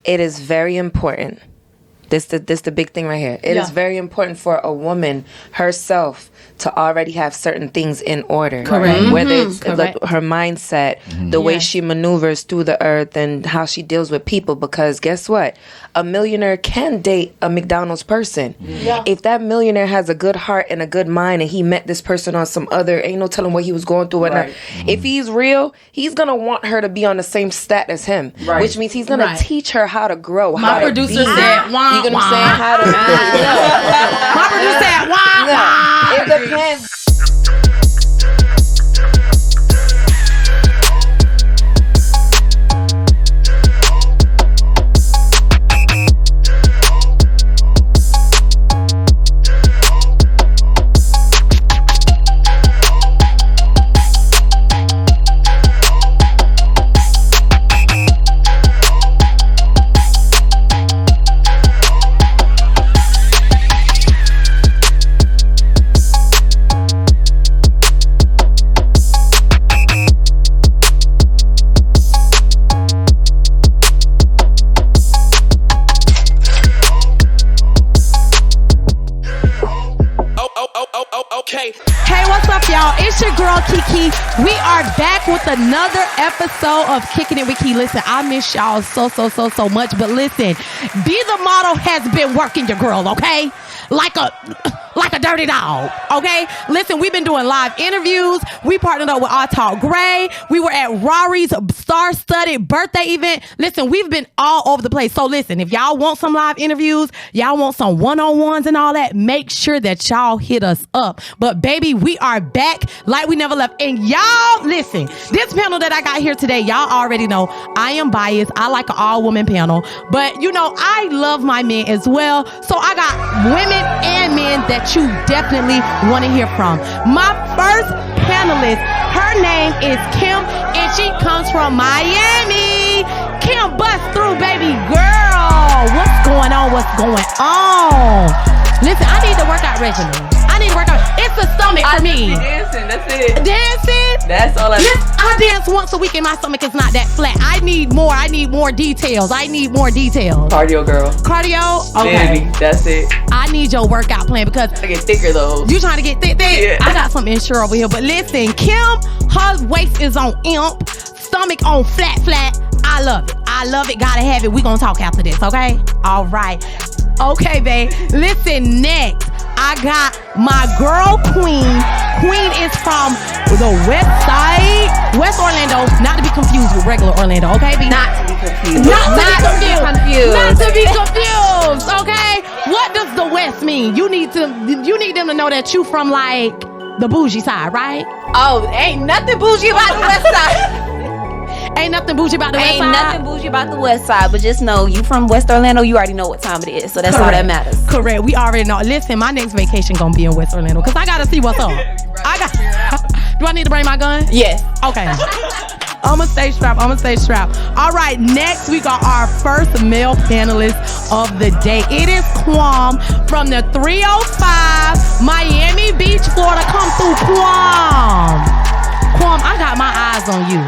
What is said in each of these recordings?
it is very important. This the big thing right here. It is very important for a woman herself to already have certain things in order. Correct. Whether it's like her mindset, the way she maneuvers through the earth, and how she deals with people. Because guess what? A millionaire can date a McDonald's person. Yeah. If that millionaire has a good heart and a good mind, and he met this person on some other, ain't no telling what he was going through. Right. If he's real, he's gonna want her to be on the same stat as him, which means he's gonna teach her how to grow. My producer said, "You know what I'm saying? How to My producer said, "Wah." It depends. Hey, what's up, y'all? It's your girl, Kiki. We are back with another episode of Kicking It with Kiki. Listen, I miss y'all so much. But listen, Be the Model has been working your girl, okay? Like a dirty dog, okay? Listen, we've been doing live interviews. We partnered up with I Talk Gray. We were at Rory's star-studded birthday event. Listen, we've been all over the place. So listen, if y'all want some live interviews, y'all want some one-on-ones and all that, make sure that y'all hit us up. But baby, we are back like we never left. And y'all, listen, this panel that I got here today, y'all already know I am biased. I like an all-woman panel. But, you know, I love my men as well. So I got women and men that you definitely want to hear from. My first panelist, her name is Kim, and she comes from Miami. Kim, bust through, baby girl. What's going on? What's going on? Listen, I need the workout regimen. It's a stomach for me. Dancing, that's it. Dancing? That's all I dance once a week and my stomach is not that flat. I need more details. Cardio, girl. Cardio? Okay. Baby, that's it. I need your workout plan because I get thicker though. You trying to get thick? Yeah. I got some insure over here. But listen, Kim, her waist is on imp, stomach on flat. I love it. Gotta have it. We gonna talk after this, okay? All right. Okay, babe. Listen, next, I got my girl Queen. Queen is from the West Side, West Orlando. Not to be confused with regular Orlando, okay? Not to be confused. Not to be confused, okay? What does the West mean? You need them to know that you from like the bougie side, right? Oh, ain't nothing bougie about the West Side. Ain't nothing bougie about the West Side. Ain't nothing bougie about the West Side, but just know you from West Orlando, you already know what time it is. So that's all that matters. Correct. We already know. Listen, my next vacation gonna be in West Orlando because I gotta see what's up. Do I need to bring my gun? Yes. Okay. I'ma stay strapped. All right, next we got our first male panelist of the day. It is Quam from the 305 Miami Beach, Florida. Come through, Quam. Quam, I got my eyes on you.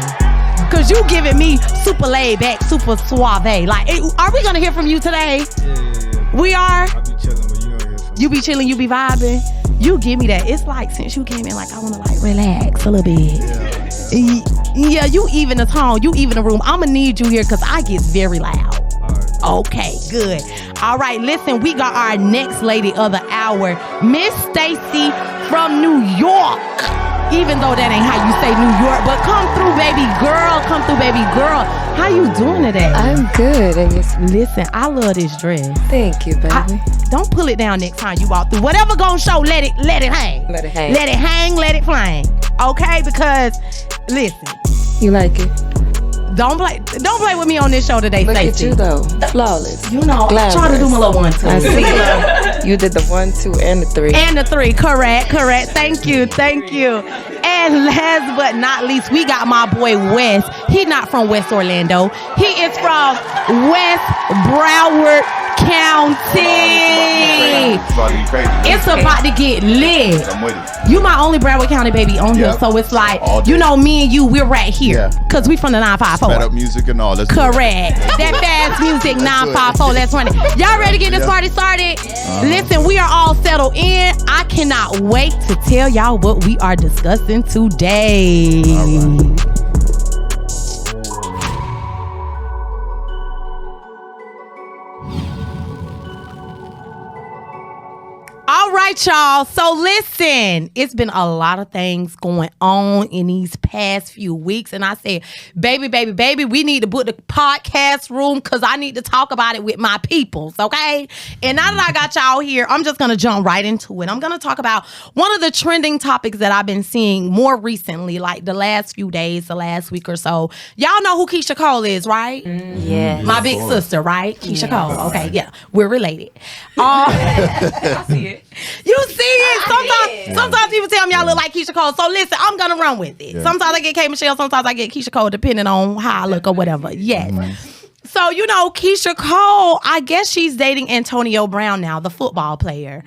Cause you giving me super laid back, super suave. Like, are we gonna hear from you today? Yeah. We are? I be chilling, but you don't hear from me. You be chilling, you be vibing. You give me that. It's like since you came in, like I wanna like relax a little bit. Yeah, you even the tone, you even the room. I'ma need you here cause I get very loud. Right. Okay, good. All right, listen, we got our next lady of the hour, Miss Stacy from New York. Even though that ain't how you say New York, but come through, baby girl. How you doing today? I'm good. And listen, I love this dress. Thank you, baby. Don't pull it down next time you walk through. Whatever gonna show, let it hang. Let it hang. Let it hang, let it flang. Okay, because listen. You like it? Don't play with me on this show today, Look Stacey. at you though, flawless. You know, glamorous. I try to do my little 1, 2. I see it. You did the 1, 2, and the 3. And the 3, correct. Thank you. And last but not least, we got my boy Wes. He not from West Orlando. He is from West Broward County. It's about to get crazy. It's about to get lit. I'm with it. You my only Broward County baby on here, Yep. so it's like, All day. you know, me and you, we're right here. Yeah. Because we from the 954. Sped up music and all. Let's do it. Correct. That fast music, Let's do it. 954, let's run it. Y'all ready to get this party started? Listen, we are all settled in. I cannot wait to tell y'all what we are discussing today. All right, y'all. So listen, it's been a lot of things going on in these past few weeks. And I said, baby, we need to book the podcast room because I need to talk about it with my peoples, okay? And now that I got y'all here, I'm just going to jump right into it. I'm going to talk about one of the trending topics that I've been seeing more recently, like the last few days, the last week or so. Y'all know who Keisha Cole is, right? Yeah. My big sister, right? Keisha Cole. Okay, yeah. We're related. I see it. You see it. Sometimes people tell me I look like Keisha Cole. So listen, I'm gonna run with it. Yeah. Sometimes I get K Michelle, sometimes I get Keisha Cole, depending on how I look or whatever. Yes. So, you know, Keisha Cole, I guess she's dating Antonio Brown now, the football player.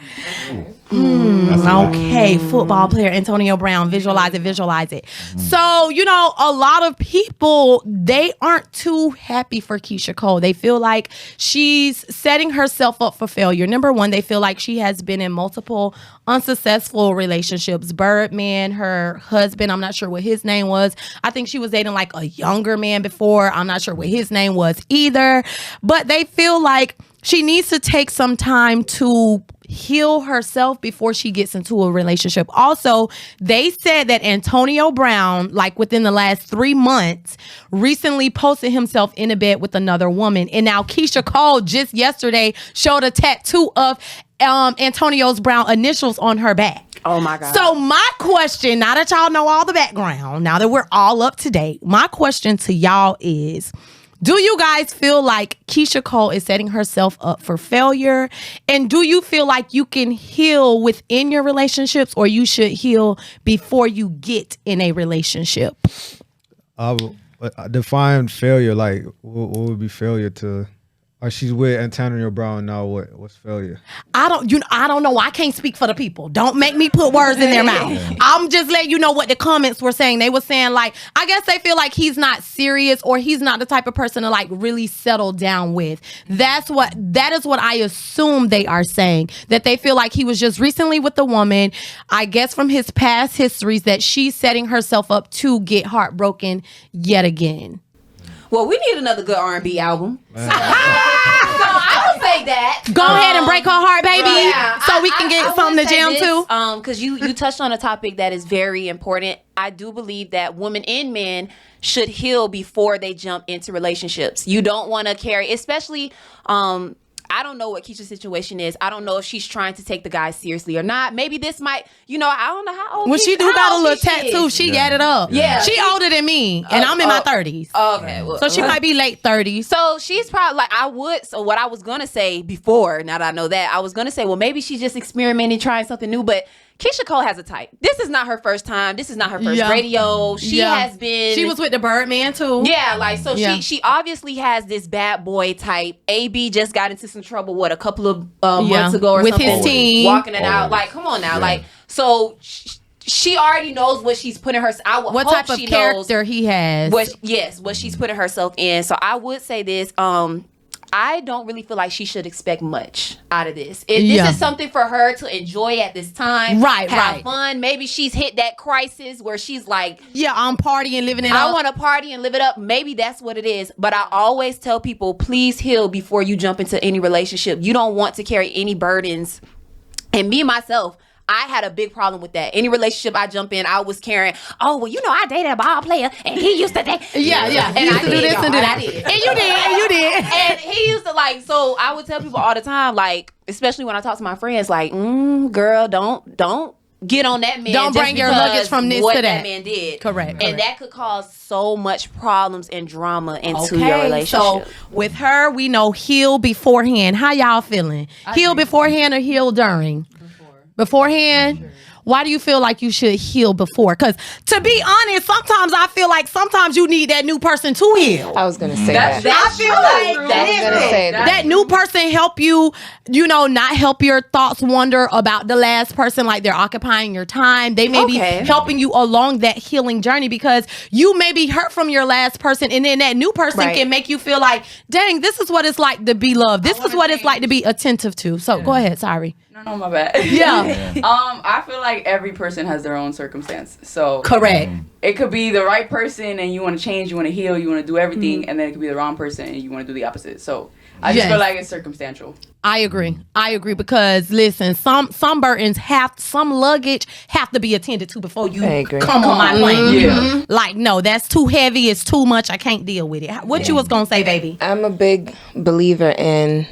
Okay, football player Antonio Brown. Visualize it. So, you know, a lot of people, they aren't too happy for Keisha Cole. They feel like she's setting herself up for failure. Number one, they feel like she has been in multiple unsuccessful relationships. Birdman, her husband, I'm not sure what his name was. I think she was dating like a younger man before. I'm not sure what his name was either. But they feel like she needs to take some time to heal herself before she gets into a relationship. Also, they said that Antonio Brown, like within the last 3 months, recently posted himself in a bed with another woman. And now Keisha Cole just yesterday showed a tattoo of Antonio's Brown initials on her back. Oh my God. So my question, now that y'all know all the background, now that we're all up to date, my question to y'all is, do you guys feel like Keisha Cole is setting herself up for failure? And do you feel like you can heal within your relationships, or you should heal before you get in a relationship? Define failure. Like, what would be failure to? She's with Antonio Brown now. What's failure? I don't know. I can't speak for the people. Don't make me put words in their mouth. I'm just letting you know what the comments were saying. They were saying, like, I guess they feel like he's not serious, or he's not the type of person to like really settle down with. That is what I assume they are saying. That they feel like he was just recently with the woman, I guess from his past histories, that she's setting herself up to get heartbroken yet again. Well, we need another good R&B album. So I would say that. Go ahead and break her heart, baby, Yeah, so we can get something to jam to. Because you touched on a topic that is very important. I do believe that women and men should heal before they jump into relationships. You don't want to carry, especially. I don't know what Keisha's situation is. I don't know if she's trying to take the guy seriously or not. Maybe this might, I don't know how old. When she do got a little tattoo, is. she got it up. Yeah. She older than me, and I'm in my 30s. Okay. Well, So she might be late 30s. So she's probably like, so what I was going to say before, now that I know that, I was going to say, well, maybe she's just experimenting, trying something new, but Keisha Cole has a type. This is not her first time. This is not her first radio. She has been. She was with the Birdman too. Yeah, like, so she obviously has this bad boy type. AB just got into some trouble, a couple of months ago or with something. his team. Walking it out. Like, come on now. Yeah. Like, so she already knows what she's putting herself. What type of character he has. What she's putting herself in. So I would say this. I don't really feel like she should expect much out of this. This is something for her to enjoy at this time. Have fun. Maybe she's hit that crisis where she's like, I'm partying, living it up. I want to party and live it up. Maybe that's what it is. But I always tell people, please heal before you jump into any relationship. You don't want to carry any burdens. And me, myself, I had a big problem with that. Any relationship I jump in, I was carrying, I dated a ball player and he used to date. Yeah. And he used to do this and do that. And you did. And he used to like, so I would tell people all the time, like, especially when I talk to my friends, like, girl, don't get on that man. Don't bring your luggage from this to that. Man did. Correct. And that could cause so much problems and drama into your relationship. So with her, we know heal beforehand. How y'all feeling? Heal beforehand or heal during? Beforehand? why do you feel like you should heal before? Because to be honest, sometimes I feel like sometimes you need that new person to heal. I was gonna say that. I feel like that new person help you, not help your thoughts wander about the last person, like they're occupying your time. They may be helping you along that healing journey, because you may be hurt from your last person, and then that new person can make you feel like, dang, this is what it's like to be loved. This is what it's like to be attentive to. So go ahead, sorry. No, my bad. Yeah. I feel like every person has their own circumstance. So correct. It could be the right person and you want to change, you want to heal, you want to do everything, and then it could be the wrong person and you want to do the opposite. So I just feel like it's circumstantial. I agree because listen, some burdens some luggage have to be attended to before you come on my plane. Yeah. Like, no, that's too heavy, it's too much, I can't deal with it. What you was gonna say, baby? I'm a big believer in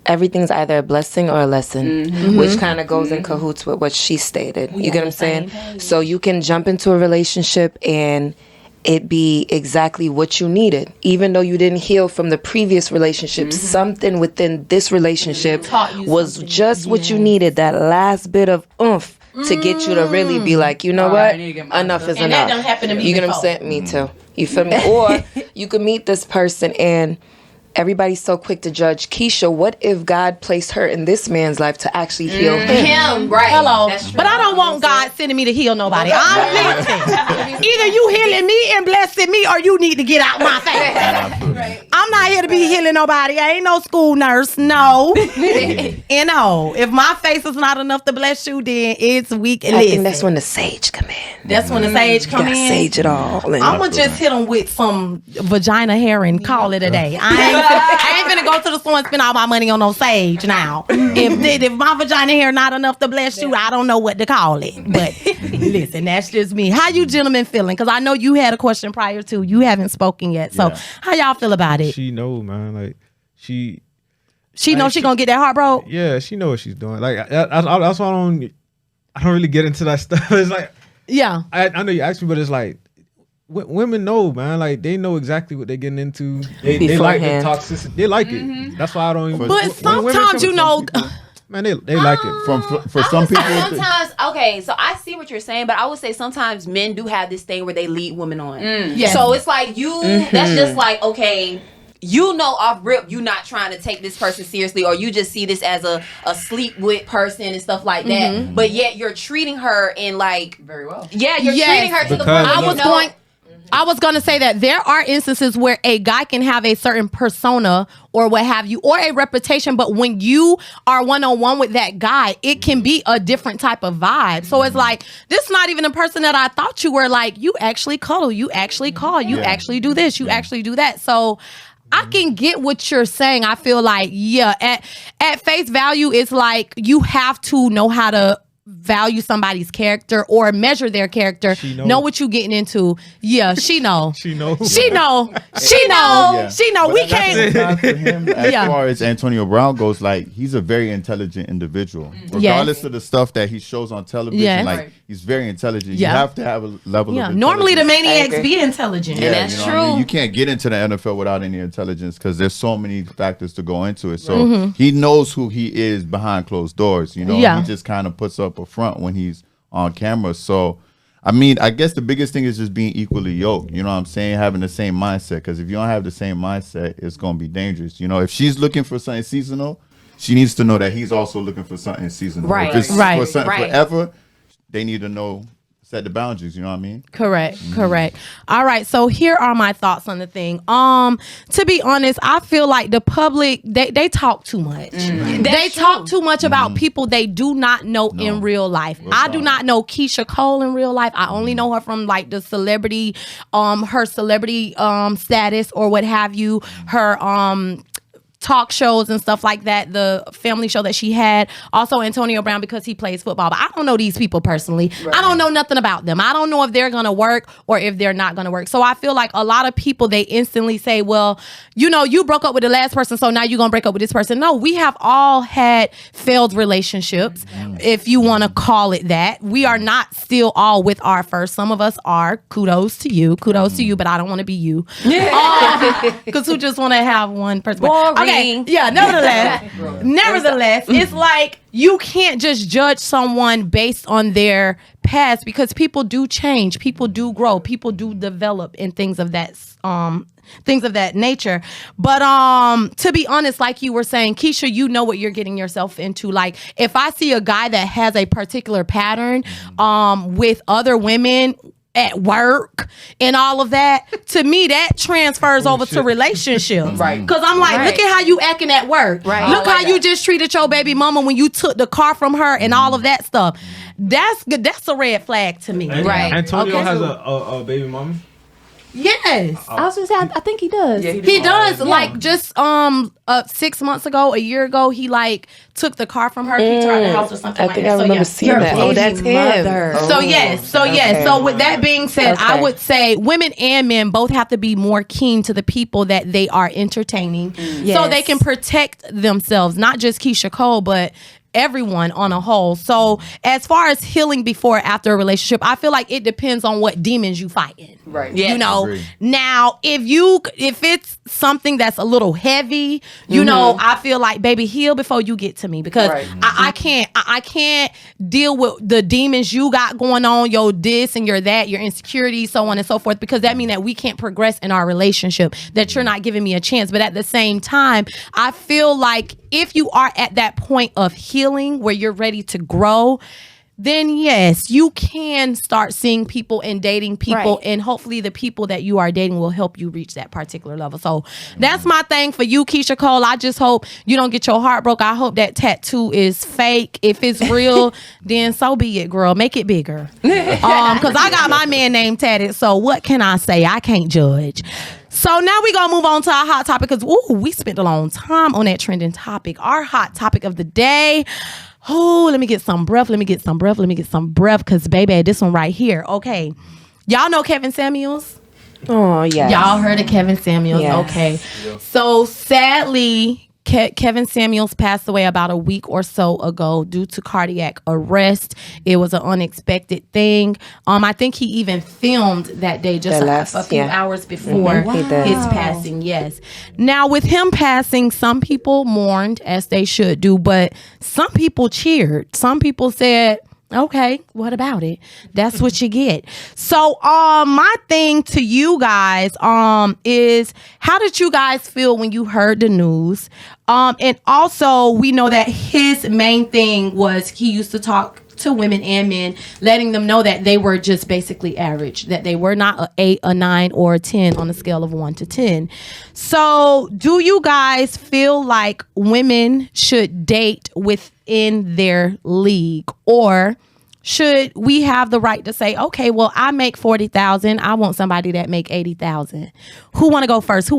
everything's either a blessing or a lesson, which kind of goes in cahoots with what she stated. You get what I'm saying? So you can jump into a relationship and it be exactly what you needed. Even though you didn't heal from the previous relationship, something within this relationship was just what you needed, that last bit of oomph to get you to really be like, you know what? Enough is enough. And that done happened to me You get what I'm saying? Me too. You feel me? Or you could meet this person and everybody's so quick to judge Keisha. What if God placed her in this man's life to actually heal him? Right. Hello. But I don't want God sending me to heal nobody. I'm listen. Either you healing me and blessing me, or you need to get out my face. I'm not here to be healing nobody. I ain't no school nurse. No. If my face is not enough to bless you, then it's weak. I think that's when the sage come in. That's when the sage come in. Sage it all. I'm gonna just hit them with some vagina hair and call it a day. I ain't finna go to the store and spend all my money on no sage now. If my vagina hair not enough to bless you, I don't know what to call it. But listen, that's just me. How you gentlemen feeling? Because I know you had a question prior to. You haven't spoken yet. So how y'all feel about it? She know, man. Like she know she gonna get that heart broke? Yeah, she know what she's doing. Like that's why I don't really get into that stuff. It's like I know you asked me, but it's like women know, man. Like they know exactly what they're getting into. They like the toxicity. They like it. That's why I don't even. But sometimes man, they like it. For some people. Sometimes, so I see what you're saying, but I would say sometimes men do have this thing where they lead women on. So it's like that's just like, okay, off rip, you not trying to take this person seriously, or you just see this as a sleep with person and stuff like that. But yet you're treating her in like very well. Yeah, you're treating her to the point. I was going to say that there are instances where a guy can have a certain persona or what have you, or a reputation, but when you are one-on-one with that guy, it can be a different type of vibe. So it's like, this is not even a person that I thought you were. Like, you actually cuddle, you actually call, you actually do this, you actually do that. So I can get what you're saying. I feel like, at face value, it's like you have to know how to value somebody's character or measure their character. Know what you getting into. Yeah, she know. She know. She know. But We can't. For him, as far as Antonio Brown goes, like he's a very intelligent individual. Regardless of the stuff that he shows on television, like he's very intelligent. You have to have a level of intelligence. Normally the maniacs be intelligent. Yeah, that's true. I mean? You can't get into the NFL without any intelligence because there's so many factors to go into it. So he knows who he is behind closed doors. He just kind of puts up a front when he's on camera. So I mean, I guess the biggest thing is just being equally yoked. You know what I'm saying? Having the same mindset. Because if you don't have the same mindset, it's going to be dangerous. If she's looking for something seasonal, she needs to know that he's also looking for something seasonal. Right. If it's for something forever, they need to know, set the boundaries. You know what I mean? Correct. All right. So here are my thoughts on the thing. To be honest, I feel like the public, they talk too much. They talk too much about people they do not know in real life. I do not know Keisha Cole in real life. I only know her from like the celebrity, her celebrity status or what have you. Her talk shows and stuff like that, the family show that she had. Also Antonio Brown, because he plays football. But I don't know these people personally. I don't know nothing about them. I don't know if they're going to work or if they're not going to work. So I feel like a lot of people, they instantly say, well, you broke up with the last person, so now you're going to break up with this person. No, we have all had failed relationships, if you want to call it that. We are not still all with our first. Some of us are. Kudos to you, but I don't want to be you. Because who just want to have one person. Okay. Nevertheless, it's like you can't just judge someone based on their past because people do change, people do grow, people do develop, and things of that nature. But to be honest, like you were saying, Keisha, you know what you're getting yourself into. Like if I see a guy that has a particular pattern with other women at work and all of that, to me that transfers over to relationships. Right. Because I'm like, look at how you acting at work. Right. Look how you just treated your baby mama when you took the car from her and all of that stuff. That's good. That's a red flag to me. Right. Antonio has a baby mama. Yes. I was gonna say, I think he does. Yeah, he does. Like just 6 months ago, a year ago, he like took the car from her, kicked her out the house or something I like think that. I remember seeing that. Oh, that's him. So yes. So with that being said, I would say women and men both have to be more keen to the people that they are entertaining, so they can protect themselves, not just Keisha Cole, but everyone on a whole. So as far as healing before or after a relationship, I feel like it depends on what demons you fighting. Right. Yes. You know, now if it's something that's a little heavy, you know, I feel like, baby, heal before you get to me, because I can't deal with the demons you got going on, your this and your that, your insecurity, so on and so forth, because that means that we can't progress in our relationship, that you're not giving me a chance. But at the same time, I feel like if you are at that point of healing where you're ready to grow, then yes, you can start seeing people and dating people, and hopefully the people that you are dating will help you reach that particular level. So that's my thing for you, Keisha Cole. I just hope you don't get your heart broke. I hope that tattoo is fake. If it's real, then so be it, girl. Make it bigger. Because I got my man name tatted, so what can I say? I can't judge. So now we gonna move on to our hot topic, because we spent a long time on that trending topic. Our hot topic of the day. Oh, let me get some breath. Because, baby, this one right here. Okay. Y'all know Kevin Samuels? Oh, yeah. Y'all heard of Kevin Samuels? Yes. Okay. Yeah. So, sadly, Kevin Samuels passed away about a week or so ago due to cardiac arrest. It was an unexpected thing. I think he even filmed that day, just a few hours before his passing. Yes. Now, with him passing, some people mourned, as they should do, but some people cheered. Some people said, okay, what about it? That's what you get. So, my thing to you guys, is how did you guys feel when you heard the news? And also, we know that his main thing was he used to talk to women and men, letting them know that they were just basically average, that they were not an 8, a 9, or a 10 on a scale of 1 to 10. So, do you guys feel like women should date within their league, or should we have the right to say, okay, well, I make $40,000, I want somebody that make $80,000? Who want to go first?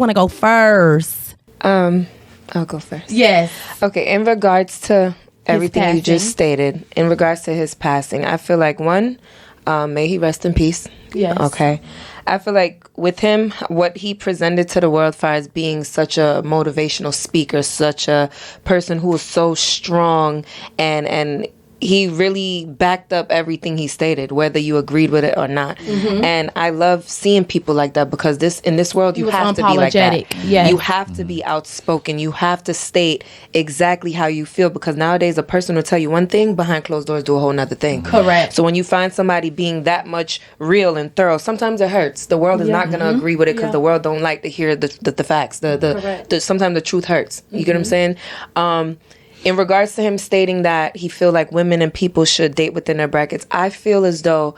I'll go first. Yes. Okay, in regards to everything you just stated, in regards to his passing, I feel like, one, may he rest in peace. Yes. Okay. I feel like with him, what he presented to the world as far as being such a motivational speaker, such a person who is so strong, and he really backed up everything he stated, whether you agreed with it or not. Mm-hmm. And I love seeing people like that, because in this world, you have to be like that. Yes. You have to be outspoken. You have to state exactly how you feel, because nowadays a person will tell you one thing, behind closed doors do a whole nother thing. Correct. So when you find somebody being that much real and thorough, sometimes it hurts. The world is not going to agree with it, because the world don't like to hear the facts. Sometimes the truth hurts. You get what I'm saying? In regards to him stating that he feel like women and people should date within their brackets, I feel as though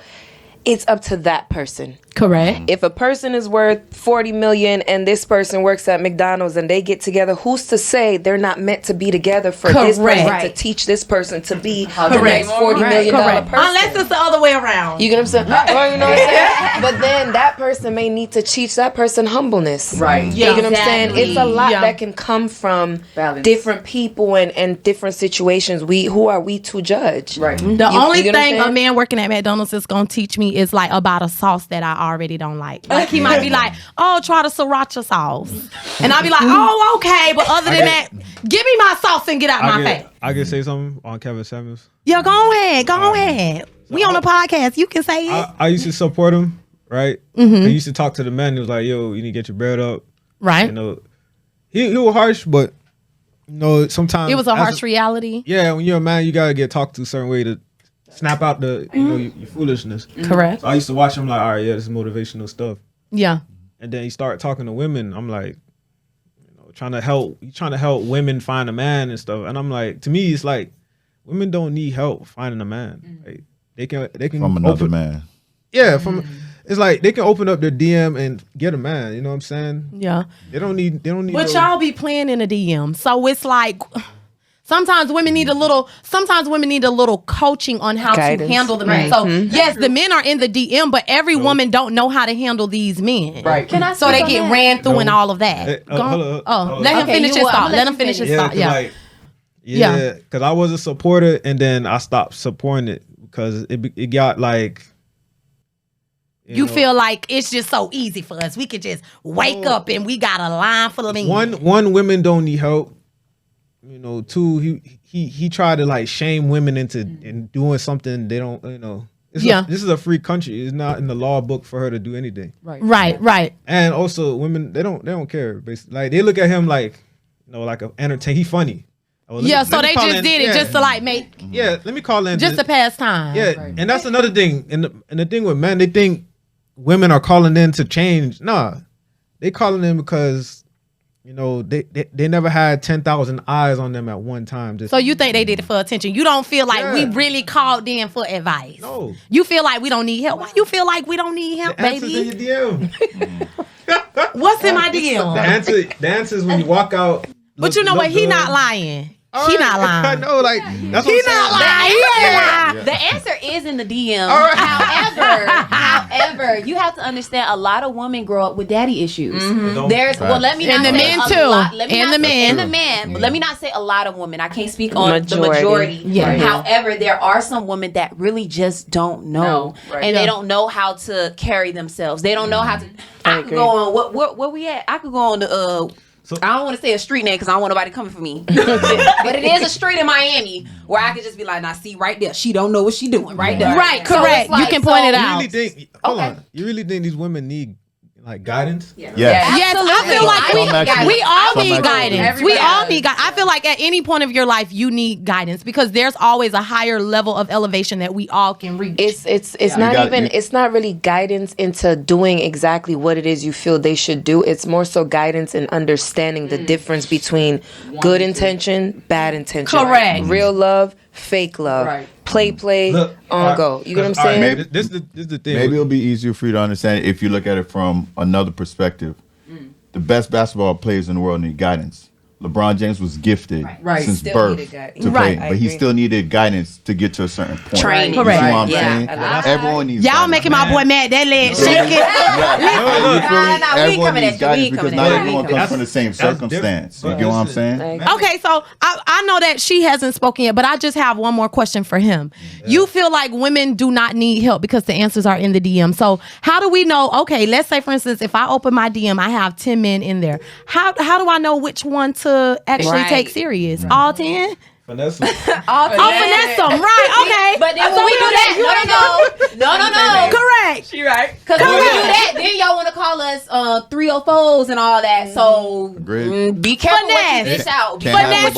it's up to that person. Correct. If a person is worth $40 million and this person works at McDonald's and they get together, who's to say they're not meant to be together for this person to teach this person to be the next $40 million person? Unless it's the other way around. You get what I'm saying? Or, you know what I'm saying? But then that person may need to teach that person humbleness. Right. You get what I'm saying? It's a lot that can come from different people and different situations. Who are we to judge? Right. The only thing a man working at McDonald's is going to teach me is like about a sauce that I already don't like. Like he might be like, oh, try the sriracha sauce. And I'll be like, oh, okay. But other than that, give me my sauce and get out my face. I can say something on Kevin Samuels. Yeah, go ahead. So we on the podcast. You can say it. I used to support him, right? Mm-hmm. I used to talk to the men. He was like, yo, you need to get your bread up. Right. You know, he was harsh, but sometimes it was a harsh reality. Yeah, when you're a man, you gotta get talked to a certain way to snap out the your foolishness. Correct. So I used to watch him like, all right, yeah, this is motivational stuff. Yeah. And then he started talking to women. I'm like, trying to help women find a man and stuff. And I'm like, to me, it's like women don't need help finding a man. Like, they can from another man. Yeah, it's like they can open up their DM and get a man. You know what I'm saying? Yeah. They don't need. But y'all be playing in a DM, so it's like. Sometimes women need a little coaching on how to handle the men. So yes, the men are in the DM, but every woman don't know how to handle these men. Right. Can I? So they get ran through and all of that. Let him finish his thought. Let him finish his thought. Yeah. Yeah, because I was a supporter and then I stopped supporting it because it got like. You feel like it's just so easy for us. We could just wake up and we got a line full of men. One, women don't need help. Two, he tried to like shame women into doing something they don't. This is a free country. It's not in the law book for her to do anything. Right. And also, women they don't care. Basically, like they look at him like like an entertain. He funny. So they just did it just to like make. Yeah, let me call in just to pass time. Yeah, and that's another thing. And the thing with men, they think women are calling in to change. Nah, they calling in because. They never had 10,000 eyes on them at one time. So you think they did it for attention? You don't feel like we really called in for advice? No. You feel like we don't need help? Why you feel like we don't need help, baby? In your DM. What's in my DM? The answer is when you walk out. But you know what? He not lying. He not lying. I know, like that's what he not lying. He ain't lying. The answer is in the DM. However, you have to understand a lot of women grow up with daddy issues. Let me not and the men too. But let me not say a lot of women. I can't speak on the majority. Yeah. However, there are some women that really just don't know, and they don't know how to carry themselves. They don't know how to. I could go on. Where we at? I could go on the. I don't want to say a street name because I don't want nobody coming for me. But it is a street in Miami where I could just be like, nah, see right there. She don't know what she doing right there. Right, correct. So like, you can point it out. You really think these women need like guidance? Yes. I feel like we all need guidance. We all need guidance. I feel like at any point of your life you need guidance because there's always a higher level of elevation that we all can reach. It's not really guidance into doing exactly what it is you feel they should do. It's more so guidance in understanding the difference between good intention, bad intention. Correct. Real love, fake love. Right. Play, look, go. You get what I'm saying? Maybe, this is the thing. Maybe it'll be easier for you to understand if you look at it from another perspective. The best basketball players in the world need guidance. LeBron James was gifted since birth to play, but he still needed guidance to get to a certain point. Training. You see what I'm saying? Everyone needs Y'all guidance. making my boy mad. That leg shaking. Everyone needs guidance because not everyone comes from the same circumstance. You get what I'm saying? Okay, so I know that she hasn't spoken yet, but I just have one more question for him. You feel like women do not need help because the answers are in the DM. So how do we know, okay, let's say for instance, if I open my DM, I have 10 men in there. How do I know which one to actually take serious? All 10? Finesse them. Finesse them. Right, okay. But then when we do that, no. Correct. She right. Because when we do that, then y'all want to call us 304s and all that. So be careful what you dish out. Finesse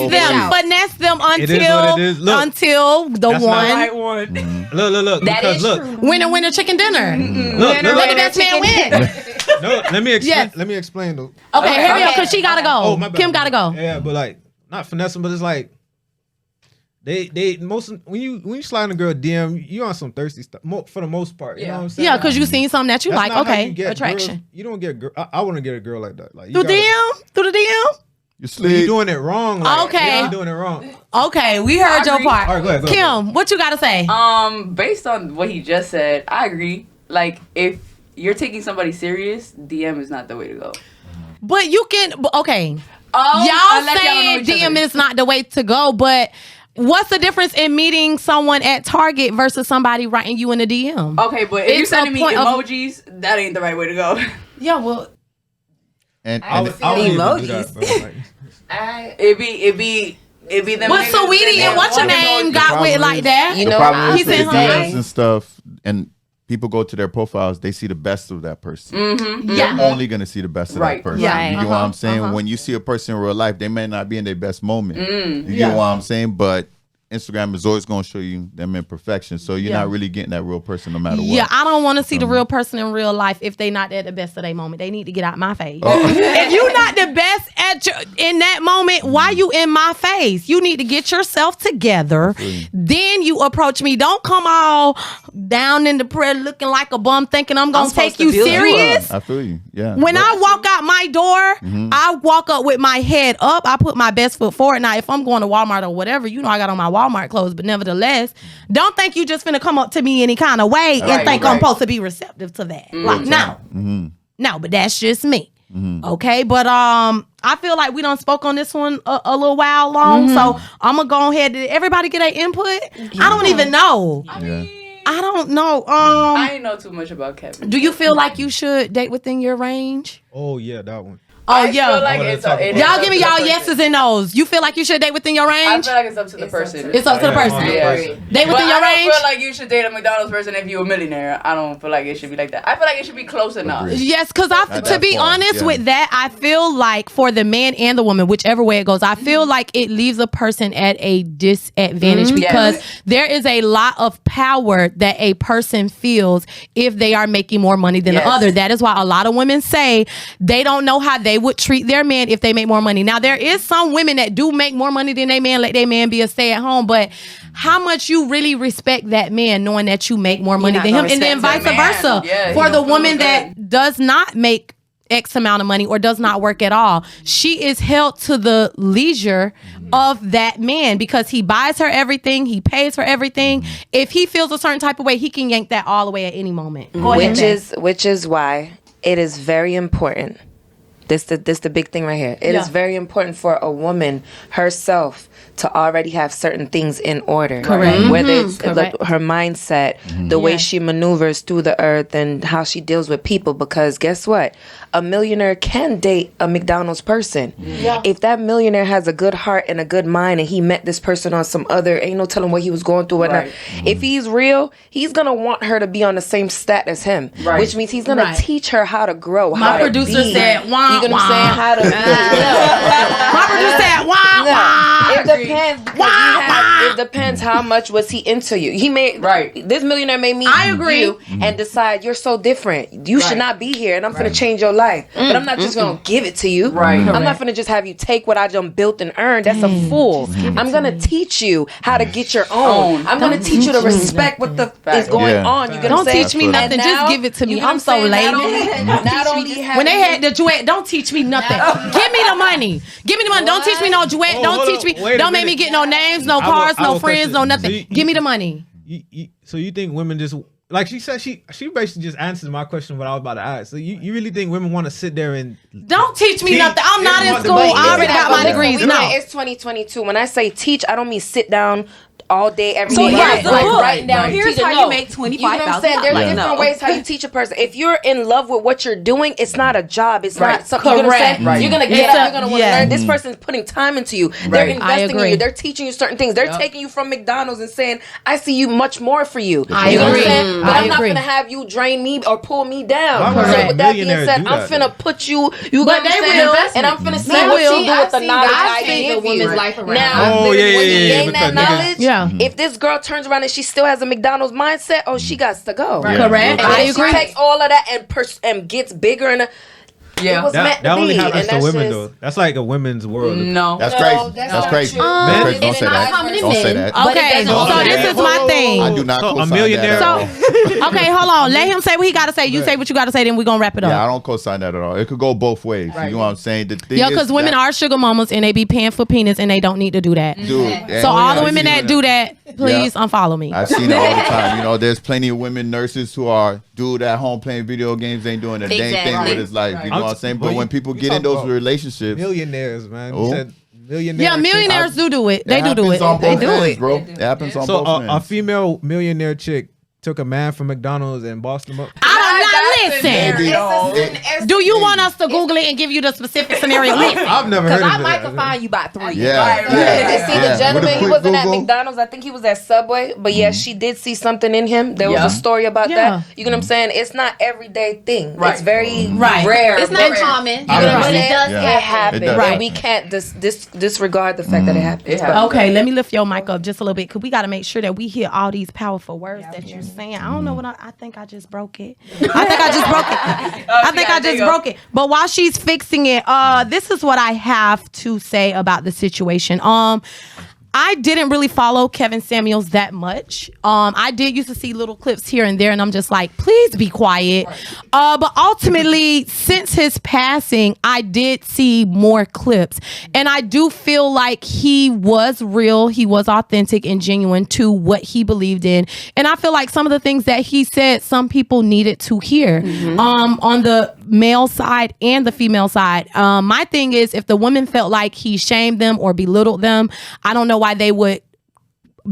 them until the one. Look. That is true. Winner, chicken dinner. Look, Let the best man win. No, let me explain. Let me explain though. Okay, hurry up, because she gotta go. Oh, my bad. Kim gotta go. Yeah, but like not finessing, but it's like they most when you slide in a girl DM, you on some thirsty stuff for the most part. You know what I'm saying? Yeah, because you seen something that you like. Okay, attraction. Girls, you don't get girl. I want to get a girl like that. Like through the DM. You're doing it wrong. Like, okay, you're doing it wrong. Okay, we heard your part. All right, go ahead. Kim, what you gotta say? Based on what he just said, I agree. Like if you're taking somebody serious, DM is not the way to go. But you can, okay. Y'all saying DM is not the way to go, but what's the difference in meeting someone at Target versus somebody writing you in a DM? Okay, but if you're sending me emojis, that ain't the right way to go. Yeah, well. And emojis. It'd be them. But Sweetie and what's your name got with like that? You know, the problem is DMs and stuff, and people go to their profiles, they see the best of that person. Mm-hmm. They're only going to see the best of that person. Right. You get what I'm saying? When you see a person in real life, they may not be in their best moment. You get what I'm saying? But Instagram is always going to show you them imperfections. So you're not really getting that real person no matter what. Yeah, I don't want to see the real person in real life if they not at the best of their moment. They need to get out my face. If you not the best in that moment, why you in my face? You need to get yourself together. Then you approach me. Don't come all down in the prayer looking like a bum thinking I'm going to take you serious. I feel you. Yeah. When I walk out my door, I walk up with my head up. I put my best foot forward. Now, if I'm going to Walmart or whatever, you know I got on my Walmart clothes, but nevertheless, don't think you just finna come up to me any kind of way and think I'm supposed to be receptive to that. Like, no, but that's just me. Okay, but I feel like we done spoke on this one a little while long, so I'm gonna go ahead. Did everybody get their input? I don't even know. I don't know. I ain't know too much about Kevin. Do you feel like you should date within your range? Oh yeah, that one. Oh yeah. Feel like y'all give me y'all yeses and nos. You feel like you should date within your range? I feel like it's up to the person. It's up to the person. Yeah. Date within your range? I don't feel like you should date a McDonald's person if you're a millionaire. I don't feel like it should be like that. I feel like it should be close enough. Yes, because to be honest with that, I feel like for the man and the woman, whichever way it goes, I feel like it leaves a person at a disadvantage because there is a lot of power that a person feels if they are making more money than the other. That is why a lot of women say they don't know how they would treat their man if they make more money. Now, there is some women that do make more money than their man, let their man be a stay-at-home, but how much you really respect that man knowing that you make more money than him, and then vice versa. For the woman that does not make X amount of money or does not work at all, she is held to the leisure of that man because he buys her everything, he pays for everything. If he feels a certain type of way, he can yank that all the way at any moment. Which is why it is very important. This the big thing right here. It is very important for a woman herself to already have certain things in order. Correct. Whether it's her mindset, the way she maneuvers through the earth, and how she deals with people. Because guess what? A millionaire can date a McDonald's person. If that millionaire has a good heart and a good mind, and he met this person on some other, ain't no telling what he was going through. Whatnot. If he's real, he's gonna want her to be on the same stat as him, which means he's gonna teach her how to grow. My producer said, "Wah." You know what I'm saying? How to My producer said, "Wah." It depends. It depends how much was he into you. He made this millionaire made me you and decide you're so different. You should not be here, and I'm gonna change your life. But I'm not just gonna give it to you. I'm not gonna just have you take what I done built and earned. That's a fool. I'm gonna teach you how to get your own. I'm gonna teach you to respect what the is going on. You don't teach me nothing. Just give it to me. I'm so lazy. Not only when they had the duet, don't teach me nothing. Give me the money. Give me the money. Don't teach me no duet. Don't teach me. Don't make me get no names, no cars, no friends, no nothing. Give me the money. So you think women just, like she said, she basically just answered my question what I was about to ask. So you really think women want to sit there and don't teach me nothing? I'm not in school. I already got my degrees. No, it's 2022. When I say teach, I don't mean sit down all day, every day. Here's the book. Writing down. Here's how you make $25,000. You know what I'm saying? There's different ways how you teach a person. If you're in love with what you're doing, it's not a job. It's not something. You know what I'm saying? You're gonna get up. You're gonna want to learn. This person's putting time into you. They're investing in you. They're teaching you certain things. They're taking you from McDonald's and saying, "I see you much more for you." I you know agree. What I'm saying? But I'm not gonna have you drain me or pull me down. So with that being said, I'm finna put you. You got what I'm saying? And I'm finna see what you do with the knowledge I give you. Now, when you gain that knowledge, if this girl turns around and she still has a McDonald's mindset, she got to go. Correct. I agree. She takes all of that and gets bigger and it was meant to that only be. happens to women though. That's like a women's world. No, that's crazy. That's crazy. Don't say that. Don't say that. Okay, so this is my thing. I do not a millionaire. Okay, hold on. Let him say what he got to say. You say what you got to say, then we're gonna wrap it up. Yeah, I don't co-sign that at all. It could go both ways. You know what I'm saying? Yeah, because women are sugar mamas and they be paying for penis and they don't need to do that. So all the women that do that, please unfollow me. I've seen it all the time. You know, there's plenty of women nurses who are dude at home playing video games, ain't doing a dang thing with his life. You know what I'm saying? But when people get in those relationships, millionaires, man. You said millionaires. Yeah, millionaires do it. They do it. They do it, bro. It happens on both ends. So a female millionaire chick took a man from McDonald's and bossed him up. I don't know. Listen. Do you want us to Google it and give you the specific scenario? I've never heard of Because I that. might can find you about 3. Yeah. See the gentleman, he wasn't at Google. McDonald's. I think he was at Subway. But yes, she did see something in him. There was a story about that. You know what I'm saying? It's not everyday thing. Right. It's very rare. It's not common. You know what I'm saying? it does It happens. does. And we can't disregard the fact that it happens. Okay, let me lift your mic up just a little bit because we got to make sure that we hear all these powerful words that you're saying. I don't know what I think I just broke it. I think I just broke it. But while she's fixing it, this is what I have to say about the situation. I didn't really follow Kevin Samuels that much. I did used to see little clips here and there, and I'm just like, please be quiet. But ultimately, since his passing, I did see more clips. And I do feel like he was real, he was authentic and genuine to what he believed in. And I feel like some of the things that he said, some people needed to hear. On the male side and the female side. My thing is, if the women felt like he shamed them or belittled them, I don't know why they would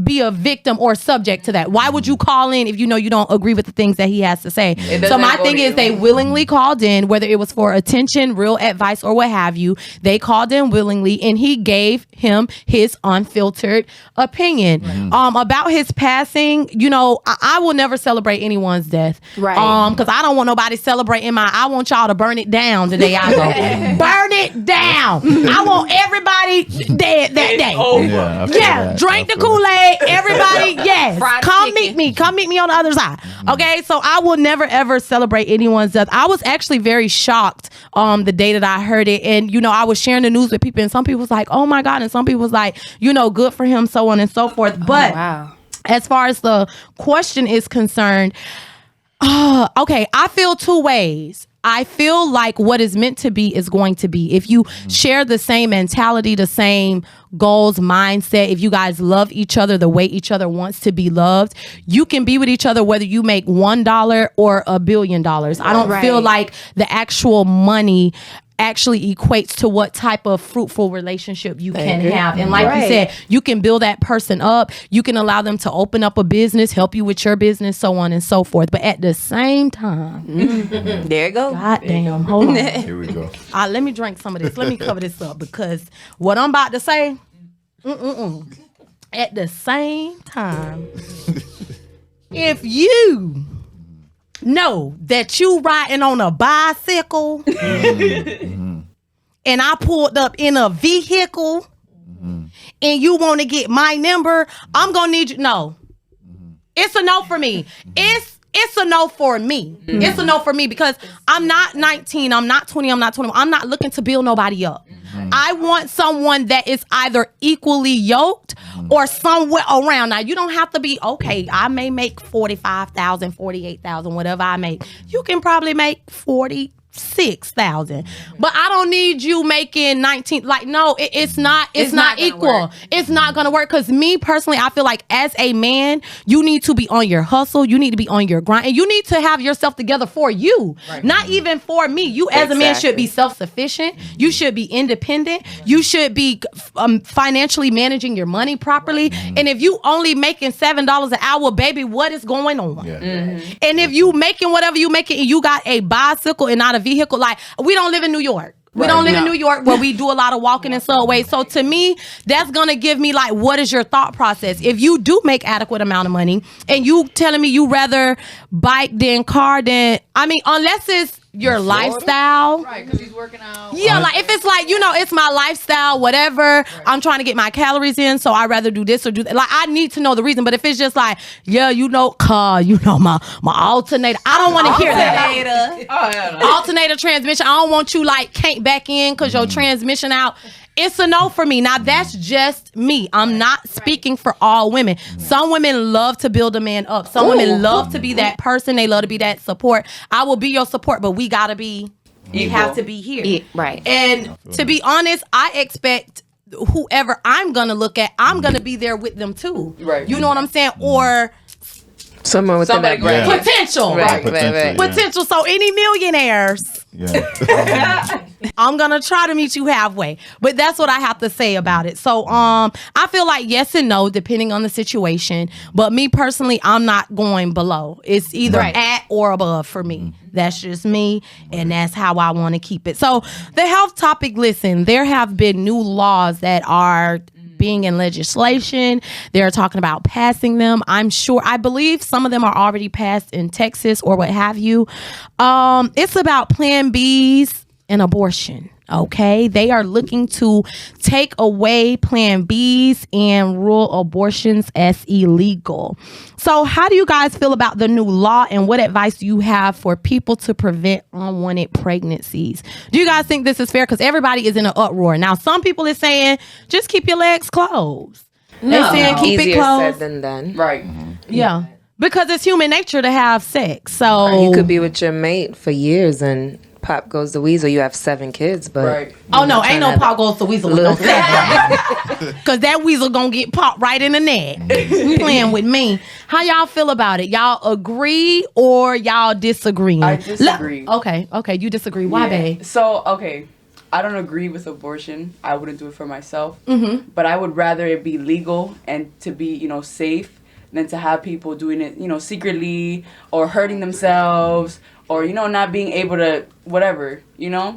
be a victim or subject to that. Why would you call in if you know you don't agree with the things that he has to say? So my thing is, they willingly called in, whether it was for attention, real advice, or what have you. They called in willingly, and he gave him his unfiltered opinion. About his passing. You know, I will never celebrate anyone's death, right? Because I don't want nobody celebrating mine. I want y'all to burn it down the day I go. Burn it down. I want everybody dead that day. Yeah, drink the Kool-Aid. Everybody, yes. Come meet me on the other side. Okay, so I will never ever celebrate anyone's death. I was actually very shocked the day that I heard it, and you know, I was sharing the news with people, and some people was like, oh my God, and some people was like, you know, good for him, so on and so forth. But as far as the question is concerned, okay, I feel two ways. I feel like what is meant to be is going to be. If you share the same mentality, the same goals, mindset, if you guys love each other the way each other wants to be loved, you can be with each other whether you make $1 or $1 billion. I don't feel like the actual money actually equates to what type of fruitful relationship you can have. And like you said, you can build that person up. You can allow them to open up a business, help you with your business, so on and so forth. But at the same time, there you go. God damn, hold on. Here we go. Let me drink some of this. Let me cover this up because what I'm about to say, at the same time, if you know that you riding on a bicycle and I pulled up in a vehicle and you want to get my number, I'm gonna need you. No, it's a no for me. It's a no for me. It's a no for me because I'm not 19, I'm not 20, I'm not 21. I'm not looking to build nobody up. I want someone that is either equally yoked or somewhere around. Now, you don't have to be, okay, I may make 45,000, 48,000, whatever I make. You can probably make 46,000. But I don't need you making 19. Like, no, it's not equal. It's not gonna work. Because me personally, I feel like as a man, you need to be on your hustle, you need to be on your grind, and you need to have yourself together for you. Not even for me. You as a man should be self-sufficient. You should be independent. You should be financially managing your money properly. And if you only making $7 an hour, baby, what is going on? And if you making whatever you making and you got a bicycle and not a vehicle, like, we don't live in New York. We don't live in New York where we do a lot of walking in subways. So to me, that's gonna give me like, what is your thought process? If you do make adequate amount of money and you telling me you rather bike than car, then I mean, unless it's your lifestyle, right? Because he's working out. Yeah, like if it's like, you know, it's my lifestyle, whatever. I'm trying to get my calories in, so I rather do this or do that. Like, I need to know the reason. But if it's just like, yeah, you know, car, you know, my alternator, I don't want to hear that. Alternator transmission. I don't want you like can't back in because your transmission out. It's a no for me. Now, that's just me. I'm not speaking for all women. Some women love to build a man up. Some women love to be that person. They love to be that support. I will be your support, but we gotta be. We have to be here, right? And to be honest, I expect whoever I'm gonna look at, I'm gonna be there with them too. Right. You know what I'm saying? Or Somewhere within that bracket. Yeah. Potential. Right. Potential. So any millionaires, Yeah. I'm gonna try to meet you halfway. But that's what I have to say about it. So I feel like yes and no, depending on the situation. But me personally, I'm not going below. It's either at or above for me. That's just me, and that's how I want to keep it. So the health topic, listen, there have been new laws that are being in legislation. They're talking about passing them. I believe some of them are already passed in Texas or what have you. It's about Plan Bs and abortion. Okay, they are looking to take away Plan Bs and rule abortions as illegal. So how do you guys feel about the new law, and what advice do you have for people to prevent unwanted pregnancies? Do you guys think this is fair? Because everybody is in an uproar. Now, some people are saying, just keep your legs closed. They're saying keep it Easier closed. said than done. Right. Yeah. Because it's human nature to have sex. So You could be with your mate for years and pop goes the weasel. You have 7 kids, but Right. oh no, ain't no pop goes the weasel with no seven. Cause that weasel gonna get popped right in the neck. Playing with me. How y'all feel about it? Y'all agree or y'all disagree? I disagree. Okay, you disagree. Why, babe? So, okay, I don't agree with abortion. I wouldn't do it for myself. Mm-hmm. But I would rather it be legal and to be, safe than to have people doing it, secretly or hurting themselves or, not being able to whatever,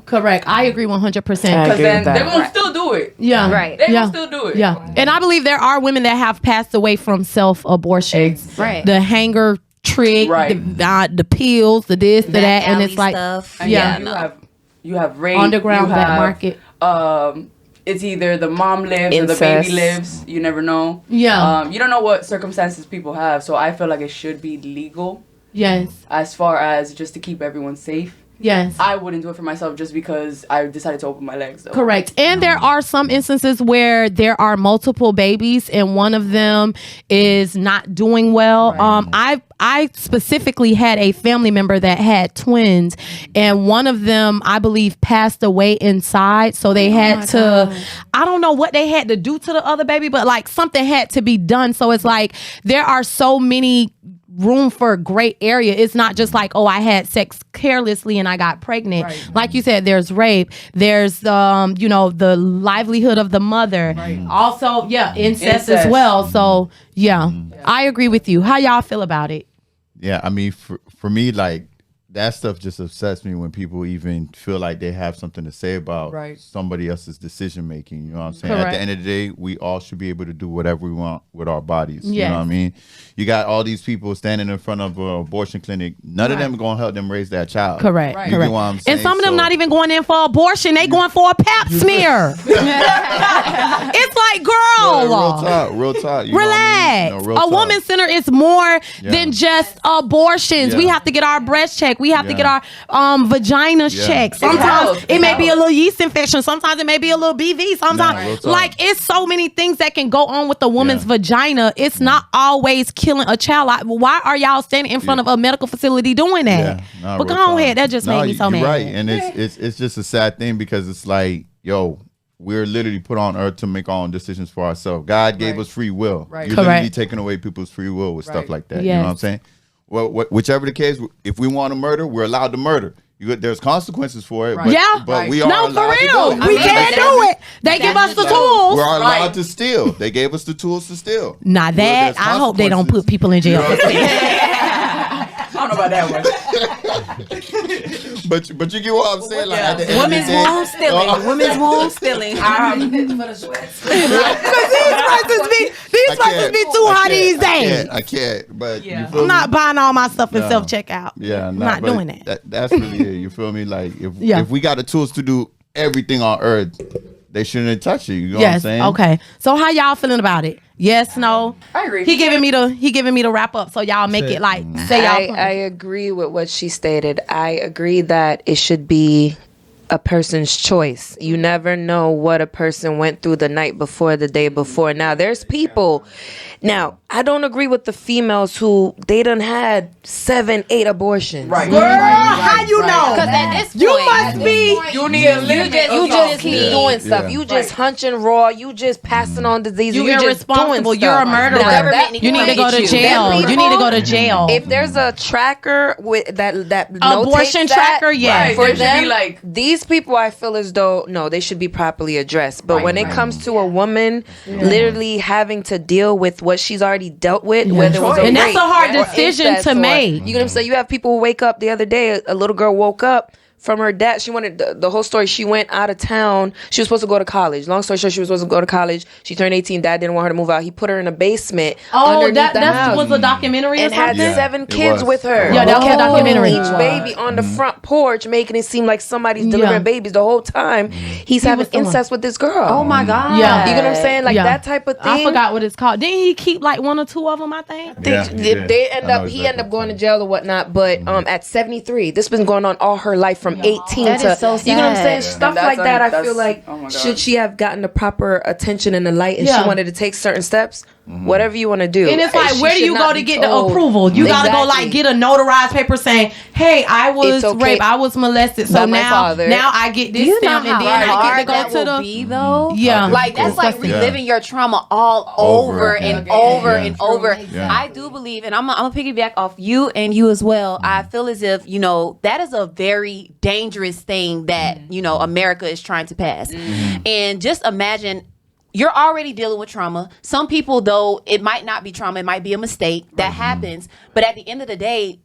Correct. I agree 100%. Because then they're going to still do it. Yeah. Right. They're going to still do it. Yeah. And I believe there are women that have passed away from self-abortion. Right. The hanger trick, the pills, the this, the that. And it's like, stuff. And you have rape. Underground you black have, market. It's either the mom lives or the Incest. baby lives. You never know. Yeah. You don't know what circumstances people have. So I feel like it should be legal. Yes. As far as just to keep everyone safe. Yes. I wouldn't do it for myself just because I decided to open my legs, though. Correct. And there are some instances where there are multiple babies and one of them is not doing well. Right. I specifically had a family member that had twins, and one of them, I believe, passed away inside. So they had to, I don't know what they had to do to the other baby, but like something had to be done. So it's like there are so many room for gray area. It's not just like, I had sex carelessly and I got pregnant. Right. Like you said, there's rape. There's, the livelihood of the mother. Right. Also, incest as well. So, I agree with you. How y'all feel about it? Yeah, I mean, for me, like, that stuff just upsets me when people even feel like they have something to say about somebody else's decision making. You know what I'm saying? Correct. At the end of the day, we all should be able to do whatever we want with our bodies. Yes. You know what I mean? You got all these people standing in front of an abortion clinic. None of them are going to help them raise that child. Correct. You know what I'm saying? And some of them not even going in for abortion. They going for a pap smear. It's like, girl. Real talk. Relax. Real talk. A woman's center is more than just abortions. We have to get our breast checked. We have to get our vaginas checked. Sometimes it may be a little yeast infection. Sometimes it may be a little BV. Sometimes, it's so many things that can go on with a woman's vagina. It's not always killing a child. Why are y'all standing in front of a medical facility doing that? But go ahead. That just made me so mad. Right, and it's just a sad thing because it's like, we're literally put on earth to make our own decisions for ourselves. God gave us free will. Right. You're literally taking away people's free will with stuff like that. Yes. You know what I'm saying? Well, whichever the case, if we want to murder, we're allowed to murder. There's consequences for it. Right. But we are allowed for real. to do it. We can't do it. They give us the tools. We're allowed to steal. They gave us the tools to steal. Now that, I hope they don't put people in jail. I don't know about that one. but you get what I'm saying? Like, women's womb stealing. Women's womb stealing. These prices be too high these days. I can't. But I'm not buying all my stuff in self-checkout. Yeah, I'm not doing that. That's really it. You feel me? Like if we got the tools to do everything on earth, they shouldn't touch you. You know what I'm saying? Okay. So how y'all feeling about it? Yes, no. I agree. He giving me the wrap up. So y'all make it like say y'all. I agree with what she stated. I agree that it should be a person's choice. You never know what a person went through the night before, the day before. Now there's people. Now I don't agree with the females who they done had 7, 8 abortions. Right. Girl, how you know? Because at this point, you must be. You need a limit. You just keep doing stuff. You just hunching raw. You just passing on diseases. You just irresponsible. You're a murderer. You need to go to jail. You need to go to jail. If there's a tracker with that abortion tracker, right, for them, like these people, I feel as though they should be properly addressed. But when it comes to a woman literally having to deal with what she's already dealt with, whether it was and that's a hard decision to make. You know what I'm saying? You have people who wake up the other day. A little girl woke up from her dad. She wanted the whole story. She went out of town. She was supposed to go to college. Long story short, she was supposed to go to college. She turned 18. Dad didn't want her to move out. He put her in a basement. That was a documentary and or something? had 7 kids with her. Yeah, that was a documentary. Each baby on the front porch, making it seem like somebody's delivering babies the whole time. He's having incest with this girl. Oh my God. Yeah. You know what I'm saying? Like that type of thing. I forgot what it's called. Didn't he keep like 1 or 2 of them, I think? He ended up going to jail or whatnot. But at 73, this has been going on all her life from 18 to so sad. You know what I'm saying? Stuff like that. I feel like should she have gotten the proper attention and the light, and she wanted to take certain steps, whatever you want to do. And it's like, where do you go to get the approval? You gotta go like get a notarized paper saying, "Hey, I was raped, I was molested, so now I get this stamp, and then I get to go to the." Though? Yeah, like that's like reliving your trauma all over and over and over. I do believe, and I'm gonna piggyback off you and you as well. I feel as if that is a very dangerous thing that America is trying to pass, and just imagine. You're already dealing with trauma. Some people, though, it might not be trauma. It might be a mistake that happens. But at the end of the day,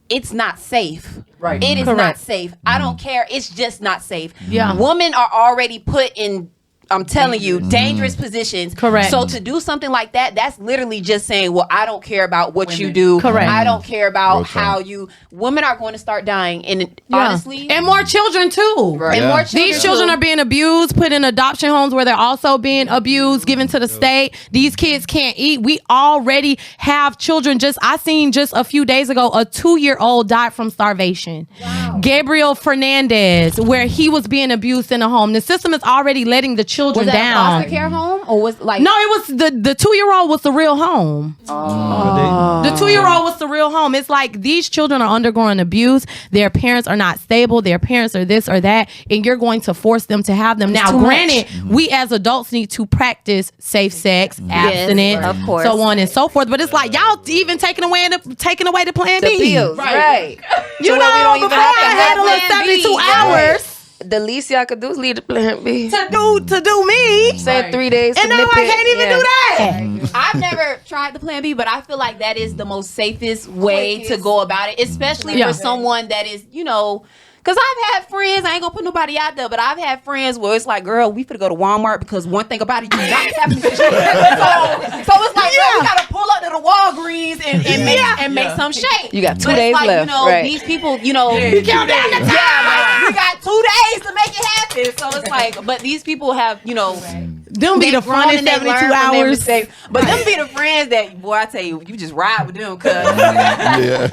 it's not safe. Right. It is not safe. I don't care. It's just not safe. Yeah. Women are already put in, I'm telling you, dangerous positions. Correct. So to do something like that, that's literally just saying, well, I don't care about what you do. Correct. I don't care about how you. Women are going to start dying, and honestly, and more children too. Right. And more children. These children are being abused, put in adoption homes where they're also being abused, given to the state. These kids can't eat. We already have children. I seen just a few days ago, a 2-year-old died from starvation. Wow. Gabriel Fernandez, where he was being abused in a home. The system is already letting the children was that down. A foster care home, or was like no? It was the 2-year-old was the real home. The 2-year-old was the real home. It's like these children are undergoing abuse. Their parents are not stable. Their parents are this or that, and you're going to force them to have them. Now, granted, we as adults need to practice safe sex, abstinence, of course, so on and so forth. But it's like y'all even taking away the plan B. Pills, right? You know, we don't even have to handle 72 hours. The least y'all could do is leave the plan B. To do me. Say 3 days. And now I can't even do that. I've never tried the plan B, but I feel like that is the most safest way to go about it, especially for someone that is, because I've had friends, I ain't gonna put nobody out there, but I've had friends where it's like, girl, we finna go to Walmart because one thing about it, you not having to shit. So it's like, girl, we gotta pull up to the Walgreens and make some shake. You got 2 days left. These people, you count down the time. You got 2 days to make it happen. So it's like, but these people have, them be the fun in 72 hours. But them be the friends that, boy, I tell you, you just ride with them, cuz. How you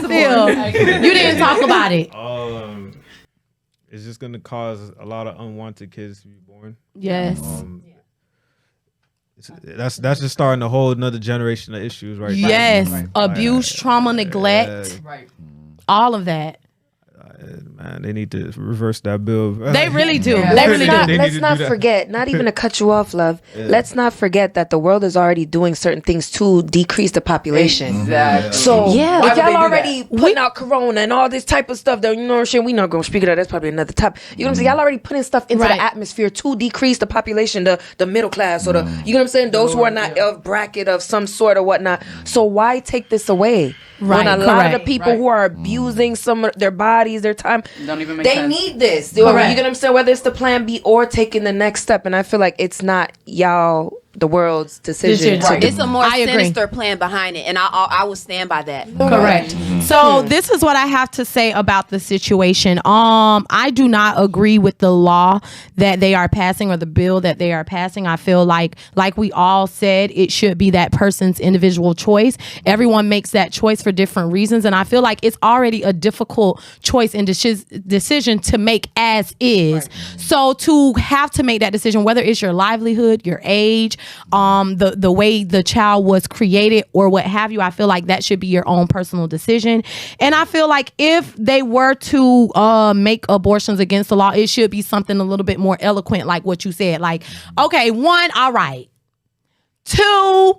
feel? You didn't talk about it. It's just gonna cause a lot of unwanted kids to be born. Yes. That's just starting a whole another generation of issues right now. Yes. Abuse, trauma, neglect. All of that. Man, they need to reverse that bill. They really do. Yeah. Let's not forget, not even to cut you off, love. Let's not forget that the world is already doing certain things to decrease the population. Exactly. So if y'all already putting out corona and all this type of stuff, that we're not going to speak of that. That's probably another topic. You know what I'm saying? Y'all already putting stuff into the atmosphere to decrease the population, the middle class, or you know what I'm saying? Those who are not of bracket of some sort or whatnot. So why take this away? Right, when a lot of the people who are abusing some of their bodies, their time, don't even make they sense. need this. You know what I'm saying? Whether it's the plan B or taking the next step. And I feel like it's not the world's decision. It's a more sinister plan behind it, and I will stand by that. Correct. So this is what I have to say about the situation. I do not agree with the law that they are passing or the bill that they are passing. I feel like we all said, it should be that person's individual choice. Everyone makes that choice for different reasons, and I feel like it's already a difficult choice and decision to make as is. Right. So to have to make that decision, whether it's your livelihood, your age, the way the child was created or what have you, I feel like that should be your own personal decision. And I feel like if they were to make abortions against the law, it should be something a little bit more eloquent, like what you said. Like, okay, 1, all right. 2,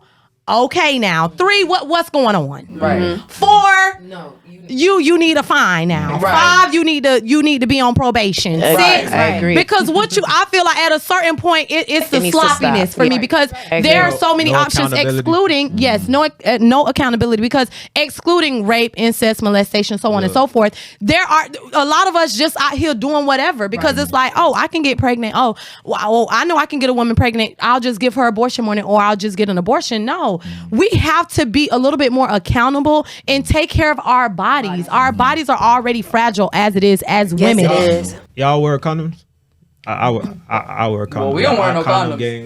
okay, now 3, what's going on? Right. 4, no, you need a fine now. Right. 5, you need to be on probation. 6, I agree. Because I feel like at a certain point it's the sloppiness for me, because there are so many options excluding no accountability, because excluding rape, incest, molestation, so on and so forth. There are a lot of us just out here doing whatever because it's like, oh, I can get pregnant. Oh, well, I know I can get a woman pregnant. I'll just give her abortion morning, or I'll just get an abortion. No, we have to be a little bit more accountable and take care of our bodies. Our bodies are already fragile as it is as women. Yes, it is. Y'all wear condoms? I wear condoms. Well, we don't wear no condoms.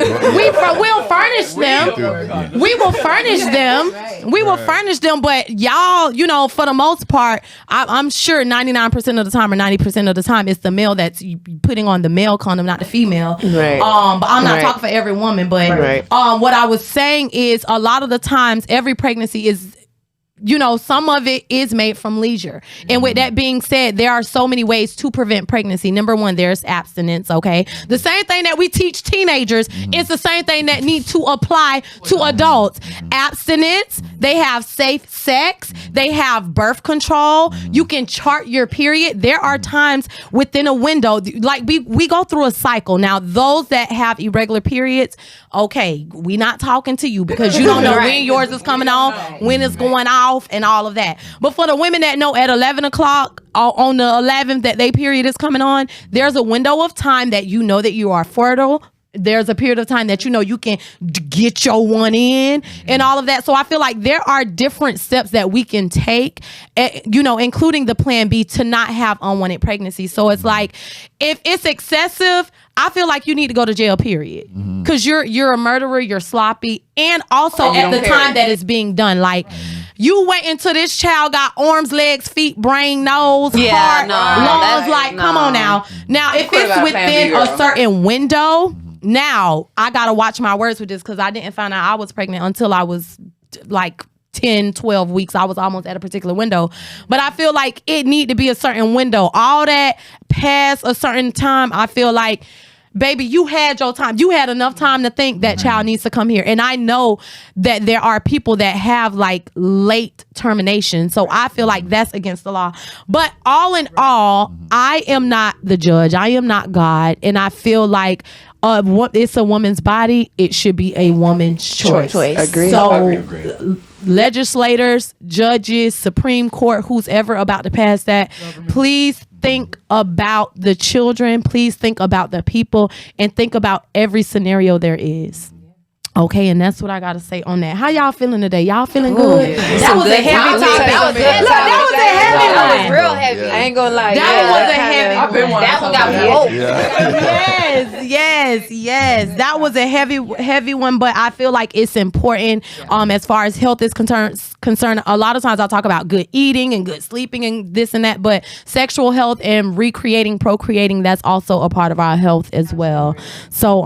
We'll furnish them. We will furnish them. We will furnish them. But y'all, for the most part, I'm sure 99% of the time or 90% of the time, it's the male that's putting on the male condom, not the female. Right. But I'm not talking for every woman. But what I was saying is, a lot of the times, every pregnancy is, some of it is made from leisure. And with that being said, there are so many ways to prevent pregnancy. Number 1, there's abstinence, okay? The same thing that we teach teenagers is the same thing that needs to apply to adults. Abstinence, they have safe sex, they have birth control, you can chart your period. There are times within a window, like we go through a cycle. Now, those that have irregular periods, okay, we not talking to you because you don't know when yours is coming on, when it's going off, and all of that. But for the women that know at 11 o'clock on the 11th that their period is coming on, there's a window of time that you know that you are fertile. There's a period of time that you can get your one in and all of that. So I feel like there are different steps that we can take, including the plan B, to not have unwanted pregnancy. So it's like, if it's excessive, I feel like you need to go to jail, period. Because you're a murderer, you're sloppy, and also at the time that it's being done. Like, you wait until this child got arms, legs, feet, brain, nose, heart, lungs. Come on now. Now, if it's within a certain window, now I gotta watch my words with this, because I didn't find out I was pregnant until I was like 10, 12 weeks. I was almost at a particular window. But I feel like it need to be a certain window. All that past a certain time, I feel like, baby, you had your time. You had enough time to think that child needs to come here. And I know that there are people that have like late termination. So I feel like that's against the law. But all in all, I am not the judge. I am not God. And I feel like it's a woman's body. It should be a woman's choice. Agreed. So legislators, judges, Supreme Court, who's ever about to pass that, please think about the children. Please think about the people, and think about every scenario there is. Okay, and that's what I gotta say on that. How y'all feeling today? Y'all feeling good? Yeah. That was a heavy topic. That was good. That was a heavy one. That was real heavy. I ain't gonna lie. That was a heavy one. That one got Yes. That was a heavy one, but I feel like it's important as far as health is concerned. A lot of times I'll talk about good eating and good sleeping and this and that, but sexual health and procreating, that's also a part of our health as well. So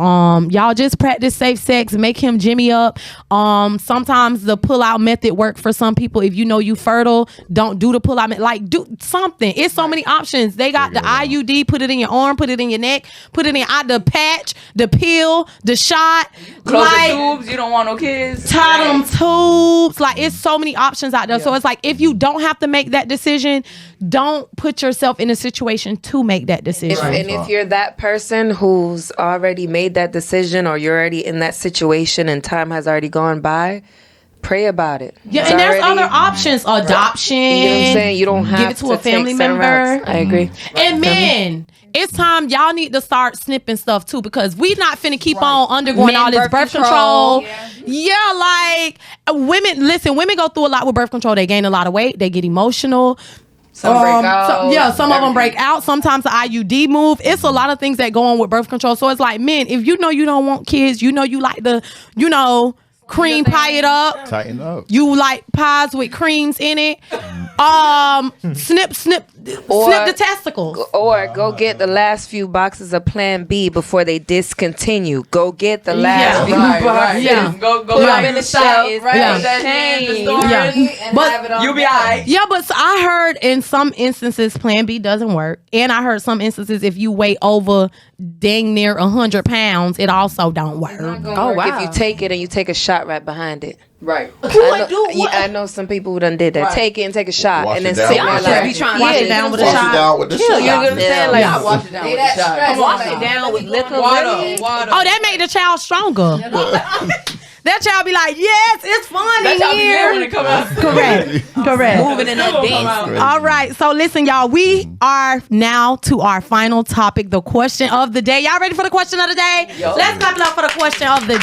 y'all just practice safe sex. Make him Jimmy up. Sometimes the pull-out method work for some people. If you know you fertile, don't do the pull-out method. Like, do something. It's so many options. They got the IUD, put it in your arm, put it in your neck, put it in the patch, the pill, the shot. Close the tubes. You don't want no kids. Tie them tubes. Like, it's so many options out there. Yeah. So it's like, if you don't have to make that decision, don't put yourself in a situation to make that decision. If you're that person who's already made that decision, or you're already in that situation and time has already gone by, Pray about it. Yeah, It's and there's already- other options. Adoption. You know what I'm saying? You don't have give it to a family take certain member. routes. I agree. And men, it's time y'all need to start snipping stuff too, because we not finna keep on undergoing Men all this birth control. Yeah. Like women. Listen, women go through a lot with birth control. They gain a lot of weight. They get emotional. Some break out. Some of them break out. Sometimes the IUD move. It's a lot of things that go on with birth control. So it's like, men, if you know you don't want kids, you know you like the, cream pie it up. Tighten up. You like pies with creams in it. Snip the testicles. Or go get the last few boxes of Plan B before they discontinue. Go get the last few boxes. Yeah. Go Put them in the shelf. Right. Yeah. That in the store. Yeah. And But- have it on. You'll be alright. Yeah, but so I heard in some instances Plan B doesn't work, and I heard some instances if you weigh over dang near 100 pounds, it also don't work. Oh, wow. If you take it and you take a shot right behind it. Right. I know some people who done did that. Right. Take it and take a shot. Wash and then it down sit with there the like, shot. Wash it down with a Wash shot. it down with the You know what I'm shot. saying? Like, Yeah, wash it down with the shot. Wash it down with liquor. Really? Water. Oh, that made the child stronger. That child be like, yes, it's fun in here. When it come out. Correct. Moving in advance. All right. So listen, y'all, we are now to our final topic, the question of the day. Y'all ready for the question of the day? Let's clap it up for the question of the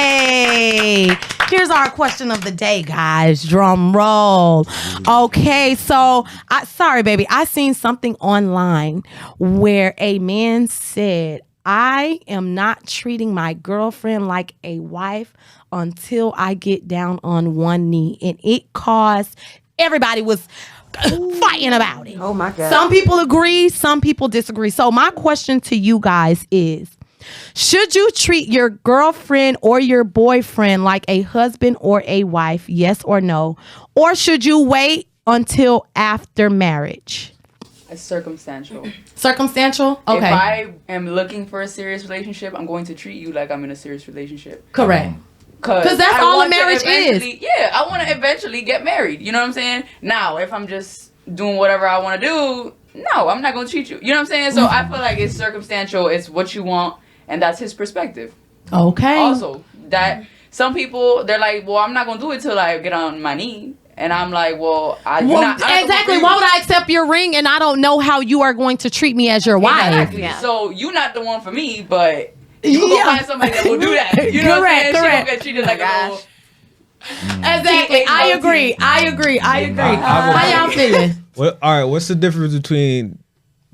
day. Here's our question of the day, guys. Drum roll. Okay, so sorry, baby. I seen something online where a man said, I am not treating my girlfriend like a wife until I get down on one knee. And it caused, everybody was fighting about it. oh my God. Some people agree, some people disagree. So my question to you guys is, should you treat your girlfriend or your boyfriend like a husband or a wife? Yes or no? Or should you wait until after marriage? It's circumstantial. Circumstantial? Okay. If I am looking for a serious relationship, I'm going to treat you like I'm in a serious relationship. Correct. Because that's I all a want to marriage is. Yeah, I want to eventually get married. You know what I'm saying? Now, if I'm just doing whatever I want to do, no, I'm not going to treat you. You know what I'm saying? So I feel like it's circumstantial. It's what you want, and that's his perspective. Okay. Also, that some people, they're like, well, I'm not going to do it till I get on my knee. And I'm like, well, exactly. Why would I accept your ring and I don't know how you are going to treat me as your wife? Exactly. Yeah. So you're not the one for me, but you go find somebody that will do that. You know what I'm saying? She don't get treated like a little... Exactly. I agree. How y'all feeling? All right. What's the difference between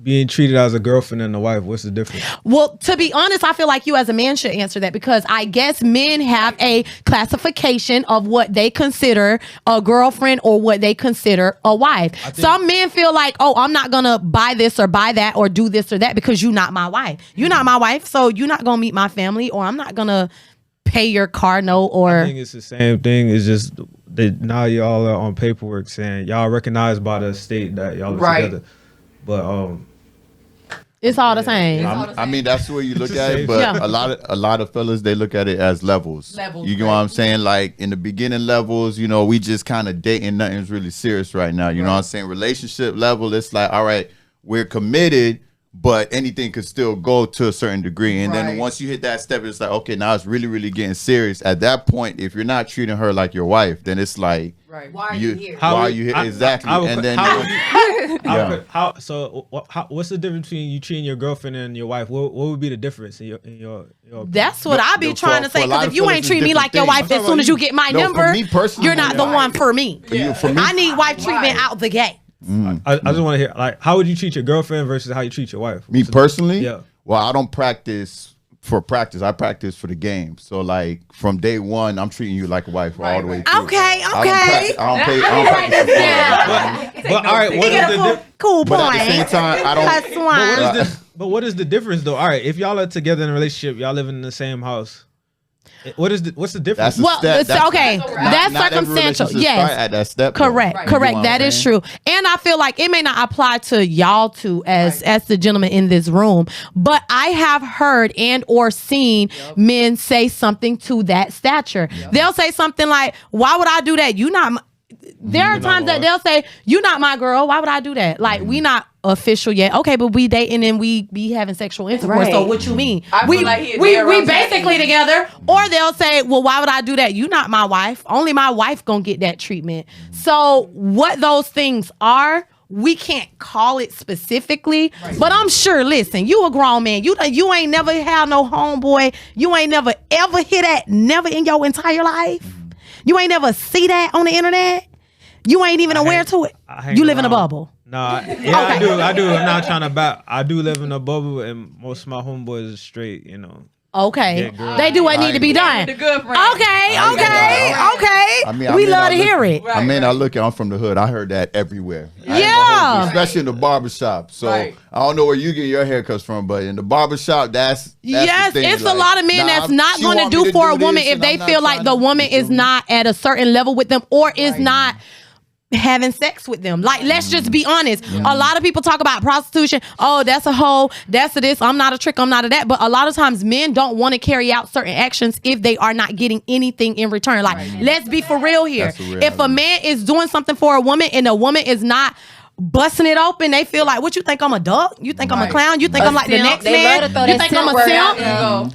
being treated as a girlfriend and a wife? What's the difference? Well, to be honest, I feel like you as a man should answer that, because I guess men have a classification of what they consider a girlfriend or what they consider a wife. Some men feel like, oh, I'm not going to buy this or buy that or do this or that because you're not my wife. You're not my wife, so you're not going to meet my family, or I'm not going to pay your car note, or... I think it's the same thing. It's just that now y'all are on paperwork saying y'all recognized by the state that y'all are together. But it's all the same. I mean, that's the way you look It's the at it, same. but Yeah. a lot of fellas, they look at it as levels. You know what I'm saying? Like in the beginning levels, we just kind of dating, nothing's really serious right now. You know what I'm saying? Relationship level, it's like, all right, we're committed, but anything could still go to a certain degree. And then once you hit that step, it's like, okay, now it's really, really getting serious. At that point, if you're not treating her like your wife, then it's like, Why are you here? Exactly. And then what's the difference between you treating your girlfriend and your wife? What would be the difference in your That's what I be trying to say. for a lot Because of if you fellas, ain't it's treat me different like your things. wife as soon as you get my No, for number, me personally, you're not the one for me. for me, I need wife treatment out the gate. I just want to hear, like, how would you treat your girlfriend versus how you treat your wife? me personally, Yeah. well, I don't practice for practice. I practice for the game. So like from day one, I'm treating you like a wife all the way through. Okay. I don't practice. But all right, what is the Cool But point. at the same time, I don't. That's why. what is the difference though? All right, if y'all are together in a relationship, y'all living in the same house. What's the difference? That's a Well, step. it's okay. Not That's every circumstantial. relationship Yes. start at that step. though. Correct, You know correct. what That I'm is saying? true. And I feel like it may not apply to y'all two as the gentleman in this room, but I have heard and or seen men say something to that stature. They'll say something like, "Why would I do that? You not There are times that they'll say, "You're not my girl. Why would I do that?" Like we not official yet. Okay, but we dating and we be having sexual intercourse. So what you mean? We basically together. Or they'll say, "Well, why would I do that? You not my wife. Only my wife gonna get that treatment." So what those things are, we can't call it specifically, but I'm sure. Listen, you a grown man. You ain't never had no homeboy. You ain't never ever hear that. Never in your entire life. You ain't never see that on the internet. You ain't even aware to it. You live in a bubble. No, I do. I'm not trying to I do live in a bubble, and most of my homeboys are straight. Okay, they do what need to be done. Okay. I mean, we love to hear it. I mean, I'm from the hood. I heard that everywhere. Especially in the barbershop. So I don't know where you get your haircuts from, but in the barbershop, that's yes, the thing. It's a lot of men that's not going to do for a woman if they feel like the woman is not at a certain level with them or is not having sex with them. Like, let's just be honest. A lot of people talk about prostitution. Oh, that's a hoe. That's a this. I'm not a trick. I'm not a that. But a lot of times men don't want to carry out certain actions if they are not getting anything in return. Like, let's be for real here. If a man is doing something for a woman and a woman is not busting it open, they feel like, what you think I'm a duck? You think I'm a clown? You think I'm like the next man? You think I'm a simp?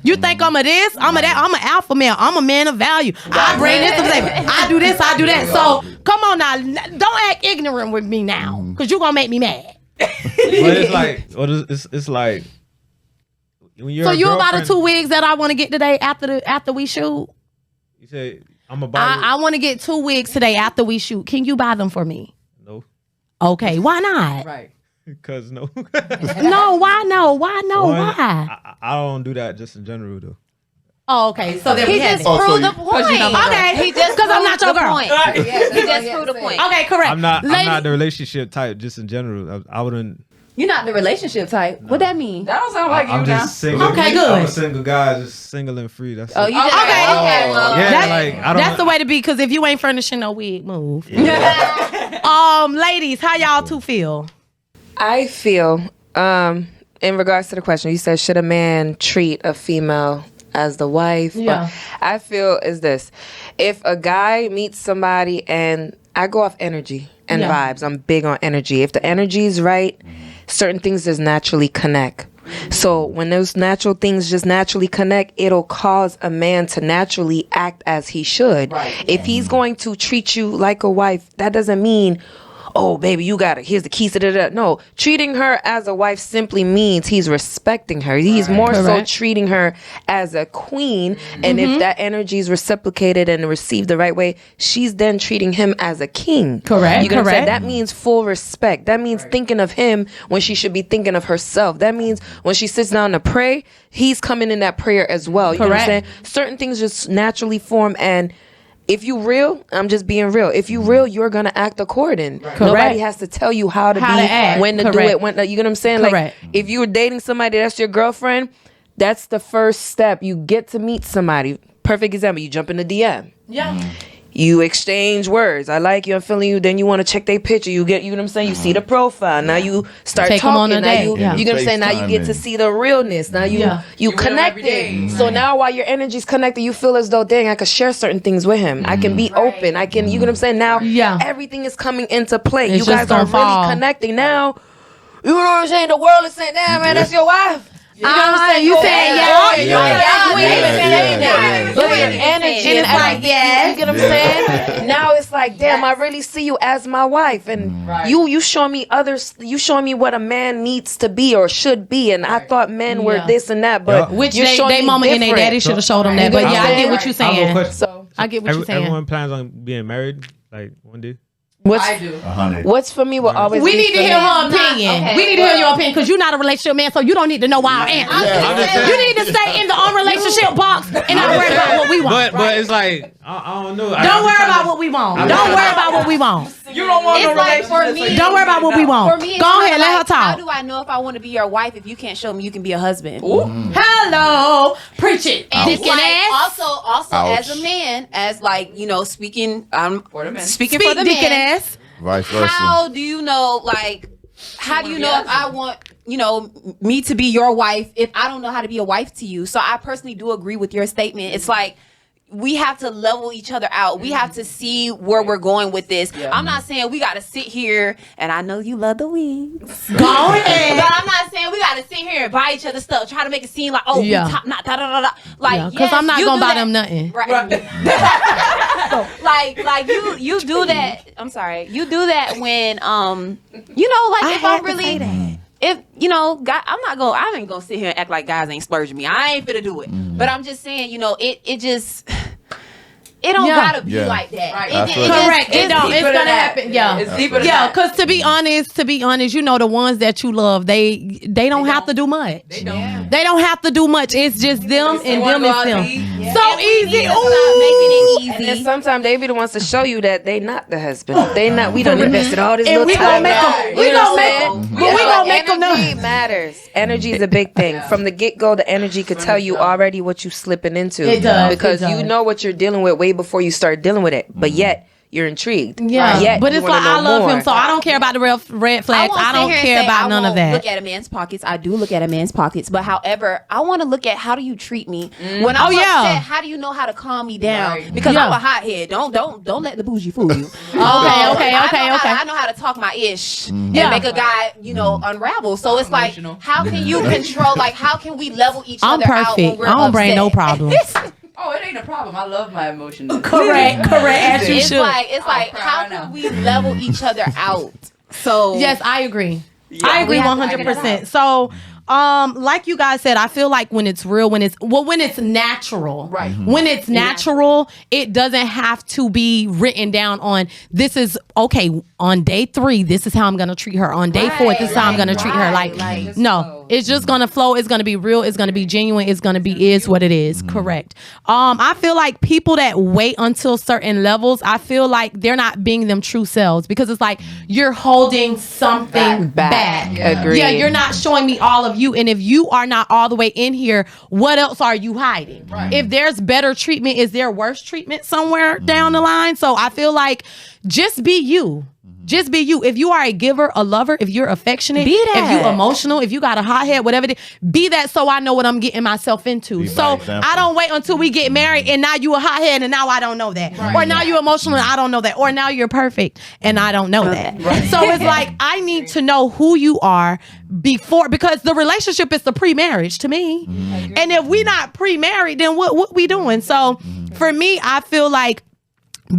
You think I'm a this? I'm a that? I'm an alpha male. I'm a man of value. I bring this up and say, I do this, I do that. So come on now, don't act ignorant with me now, because you're gonna make me mad. But it's like when you're so you about the 2 wigs that I want to get today after we shoot? You say I'm a buy. I want to get 2 wigs today after we shoot. Can you buy them for me? No. Okay, why not? Right. Because no. No, why no? Why no? Why? I don't do that just in general though. Oh, okay. So then he just proved the point. Okay, he just because I'm not your girl. He just proved the point. Okay, correct. I'm not the relationship type just in general. I wouldn't. You're not the relationship type. No. What that mean? That don't sound like I'm you just now. single. Okay, good. I'm a single guy, just single and free. That's it. You just okay. Yeah, that's the way to be, because if you ain't furnishing no wig, move. Ladies, how y'all two feel? I feel, in regards to the question, you said, should a man treat a female as the wife? Yeah. I feel is this: if a guy meets somebody, and I go off energy and vibes. I'm big on energy. If the energy is right, certain things just naturally connect. So when those natural things just naturally connect, it'll cause a man to naturally act as he should. Right. If he's going to treat you like a wife, that doesn't mean, oh, baby, you got it. Here's the keys to that. No, treating her as a wife simply means he's respecting her. He's more so treating her as a queen. And if that energy is reciprocated and received the right way, she's then treating him as a king. Correct. You know what I'm saying? That means full respect. That means thinking of him when she should be thinking of herself. That means when she sits down to pray, he's coming in that prayer as well. You know what I'm saying? Certain things just naturally form, and if you real, I'm just being real. If you real, you're gonna act according. Nobody has to tell you how to act, when to do it. When you know what I'm saying? Like, if you were dating somebody that's your girlfriend, that's the first step. You get to meet somebody. Perfect example. You jump in the DM. Yeah. You exchange words. I like you. I'm feeling you. Then you want to check their picture. You get, you know what I'm saying? You see the profile. Now you start talking. Now you know what I'm saying? Now you get to see the realness. Now you connected. So now while your energy's connected, you feel as though, dang, I could share certain things with him. I can be open. I can, you know what I'm saying? Now everything is coming into play. You guys are really connecting. Now, you know what I'm saying? The world is saying, damn, man, that's your wife. You know what I'm saying? You saying Look at energy and like, you get what I'm saying? Now it's like, damn, I really see you as my wife, and you show me others. You show me what a man needs to be or should be, and I thought men were this and that, but which they mama and their daddy should have showed them that. But yeah, I get what you're saying. So I get what you're saying. Everyone plans on being married, like one day. I do. What's for me will always we be need to hear her opinion. We need to hear your opinion, because you're not a relationship man, so you don't need to know why our answer. You need to stay in the relationship box and not worry about what we want. But it's like, I don't know. Don't worry about what we want. Don't worry about what we want. You don't want it's no like for me. Don't worry about what we want. For me, go ahead, let her talk. How do I know if I want to be your wife if you can't show me you can be a husband? Hello, preach it. And like, also as a man, as like, you know, speaking for the men. Speaking for the men. Vice versa. How do you know, like, how do you know if I want, you know, me to be your wife if I don't know how to be a wife to you? So I personally do agree with your statement. It's like, we have to level each other out. We have to see where we're going with this. Yeah. I'm not saying we got to sit here, and I know you love the wigs. Go ahead. But I'm not saying we got to sit here and buy each other stuff, try to make it seem like, we top not da da da da. Like, because I'm not gonna buy them nothing. Right. like you do that. I'm sorry. You do that when if I'm really. If I ain't gonna sit here and act like guys ain't splurging me. I ain't finna do it. But I'm just saying, it don't gotta be like that. Right. Correct. It's gonna happen. Yeah. It's deeper than that. Because to be honest, the ones that you love, they don't have to do much. They don't have to do much. It's just them and them is them. Yeah. So easy. Making it easy. And sometimes they be the ones to show you that they not the husband. They not. We don't invested all this little time. We gonna make them know. Energy matters. Energy is a big thing. From the get go, the energy could tell you already what you slipping into. It does. Because you know what you're dealing with way before you start dealing with it. But yet you're intrigued. Yeah. Yet but it's like I love him, so I don't care about the red flags. I don't care about none of that. Look at a man's pockets. I do look at a man's pockets, but however, I want to look at how do you treat me when I'm upset. How do you know how to calm me down? Right. Because I'm a hothead. Don't let the bougie fool you. Okay. I know how to talk my ish and make a guy unravel. So it's like, how can you control? Like, how can we level each other out? I'm perfect. I don't bring no problems. Oh, it ain't a problem. I love my emotions. Correct. As you should. It's like how can we level each other out? So yes, I agree. I agree 100%. So like you guys said, I feel like when it's real, when it's natural, right? When it's natural, it doesn't have to be written down on this is okay. On day 3, this is how I'm gonna treat her. On day 4, this is how I'm gonna treat her. Like no, it's just gonna flow. It's gonna be real. It's gonna be genuine. It's gonna be is what it is. Correct. I feel like people that wait until certain levels, I feel like they're not being them true selves because it's like you're holding something back. Agreed. Yeah, you're not showing me all of you, and if you are not all the way in here, what else are you hiding? Right. If there's better treatment, is there worse treatment somewhere down the line? So I feel like just be you. Just be you. If you are a giver, a lover, if you're affectionate, be that. If you're emotional, if you got a hot head, whatever it is, be that so I know what I'm getting myself into. Be so I don't wait until we get married and now you a hot head and now I don't know that. Right. Or now you're emotional and I don't know that. Or now you're perfect and I don't know that. Right. So it's like I need to know who you are before, because the relationship is the pre-marriage to me. And if we not pre-married, then what we doing? So for me, I feel like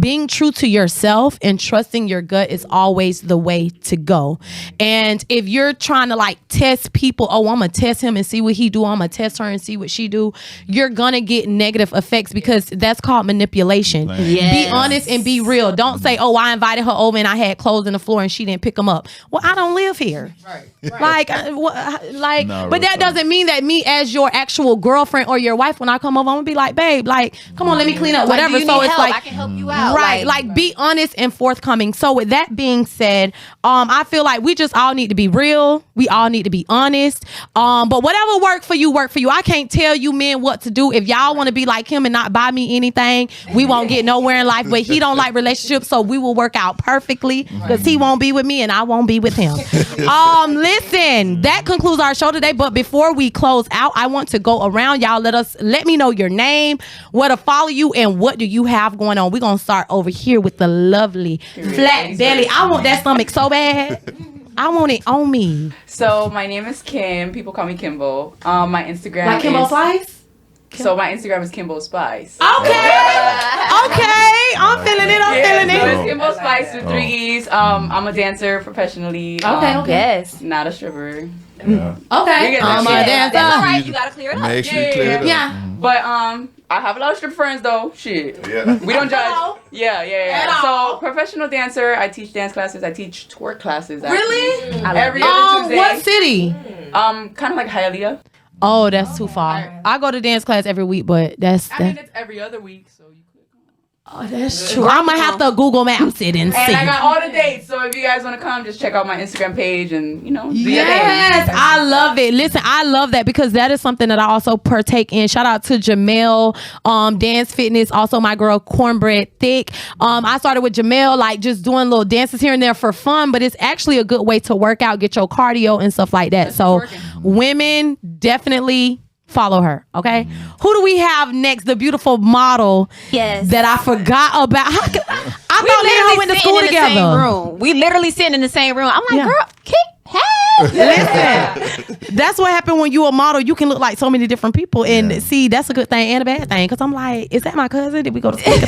being true to yourself and trusting your gut is always the way to go. And if you're trying to like test people, I'm gonna test him and see what he do, I'm gonna test her and see what she do, you're gonna get negative effects because that's called manipulation. Yes. Be honest and be real. Don't say, I invited her over and I had clothes on the floor and she didn't pick them up. Well, I don't live here. Right. But that doesn't mean that me as your actual girlfriend or your wife, when I come over, I'm gonna be like, babe, like, come on, let me clean up, whatever. So it's like, I can help you out. Right, like be honest and forthcoming. So with that being said, I feel like we just all need to be real. We all need to be honest. But whatever work for you, work for you. I can't tell you men what to do. If y'all want to be like him and not buy me anything, we won't get nowhere in life. But he don't like relationships, so we will work out perfectly because he won't be with me and I won't be with him. Listen, that concludes our show today. But before we close out, I want to go around. Y'all let me know your name, where to follow you, and what do you have going on. We're gonna start over here with the lovely flat belly. I want that stomach so bad. I want it on me. So my name is Kim. People call me Kimbo. My Instagram like Kimbo Slice? So my Instagram is Kimbo Spice. Okay. I'm feeling it. So it's Kimbo Spice with 3 E's. I'm a dancer professionally. Okay. Yes. Not a stripper. Yeah. Okay. I'm a dancer. That's all right. You gotta clear it up. Make sure you clear it up. Yeah. But I have a lot of strip friends though. Shit. Yeah. We don't judge. Yeah. So professional dancer. I teach dance classes. I teach twerk classes. Actually. Really? Every other Tuesday. What city? Kind of like Hialeah. Oh, that's too far. I go to dance class every week, but it's every other week, so you could come. Oh, that's true. I'm gonna have to Google Maps it and see. And I got all the dates, so if you guys want to come, just check out my Instagram page and, do your Yes, thing. I love it. Listen, I love that because that is something that I also partake in. Shout out to Jamel, Dance Fitness, also my girl Cornbread Thick. I started with Jamel, like just doing little dances here and there for fun, but it's actually a good way to work out, get your cardio and stuff like that. So women, definitely follow her. Okay. Who do we have next? The beautiful model. Yes. That I forgot about. I thought me and her went to school together. We literally sitting in the same room. I'm like, girl, hey. Listen, that's what happened when you a model. You can look like so many different people, and see, that's a good thing and a bad thing. Because I'm like, is that my cousin? Did we go to school?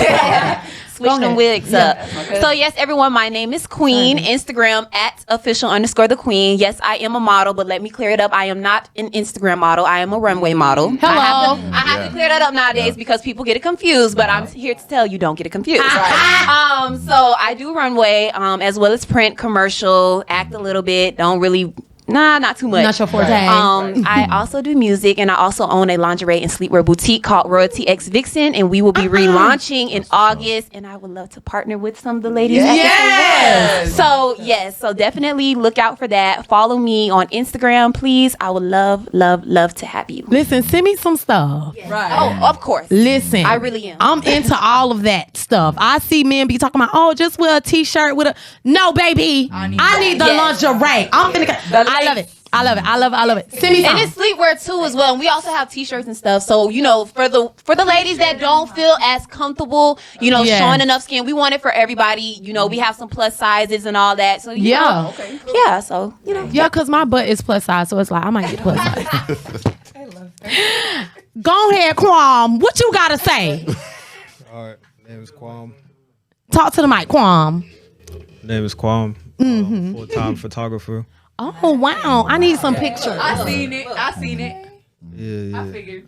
Switch them wigs up. So yes, everyone, my name is Queen. Instagram @official_the Queen. Yes, I am a model, but let me clear it up. I am not an Instagram model. I am a runway model. Hello. I have to clear that up nowadays because people get it confused. But I'm here to tell you, don't get it confused. So I do runway as well as print, commercial, act a little bit. Don't really. Nah, not too much. Not your forte. I also do music, and I also own a lingerie and sleepwear boutique called Royalty X Vixen, and we will be relaunching in August. And I would love to partner with some of the ladies. Yes. So definitely look out for that. Follow me on Instagram, please. I would love to have you. Listen, send me some stuff. Right. Oh, of course. Listen, I really am. I'm into all of that stuff. I see men be talking about, oh, just wear a t-shirt with a. No, baby, I need the lingerie. I'm finna. I love it. I love it. Send me some. And it's sleepwear too as well. And we also have t-shirts and stuff. So, for the ladies that don't feel as comfortable, showing enough skin, we want it for everybody. We have some plus sizes and all that. So, Okay. Yeah, so, Yeah, because my butt is plus size. So it's like, I might get plus size. I love that. Go ahead, Quam. What you got to say? All right. Name is Quam. Talk to the mic, Quam. Name is Quam. Full-time photographer. Oh, wow. I need some pictures. I seen it. Yeah. I figured.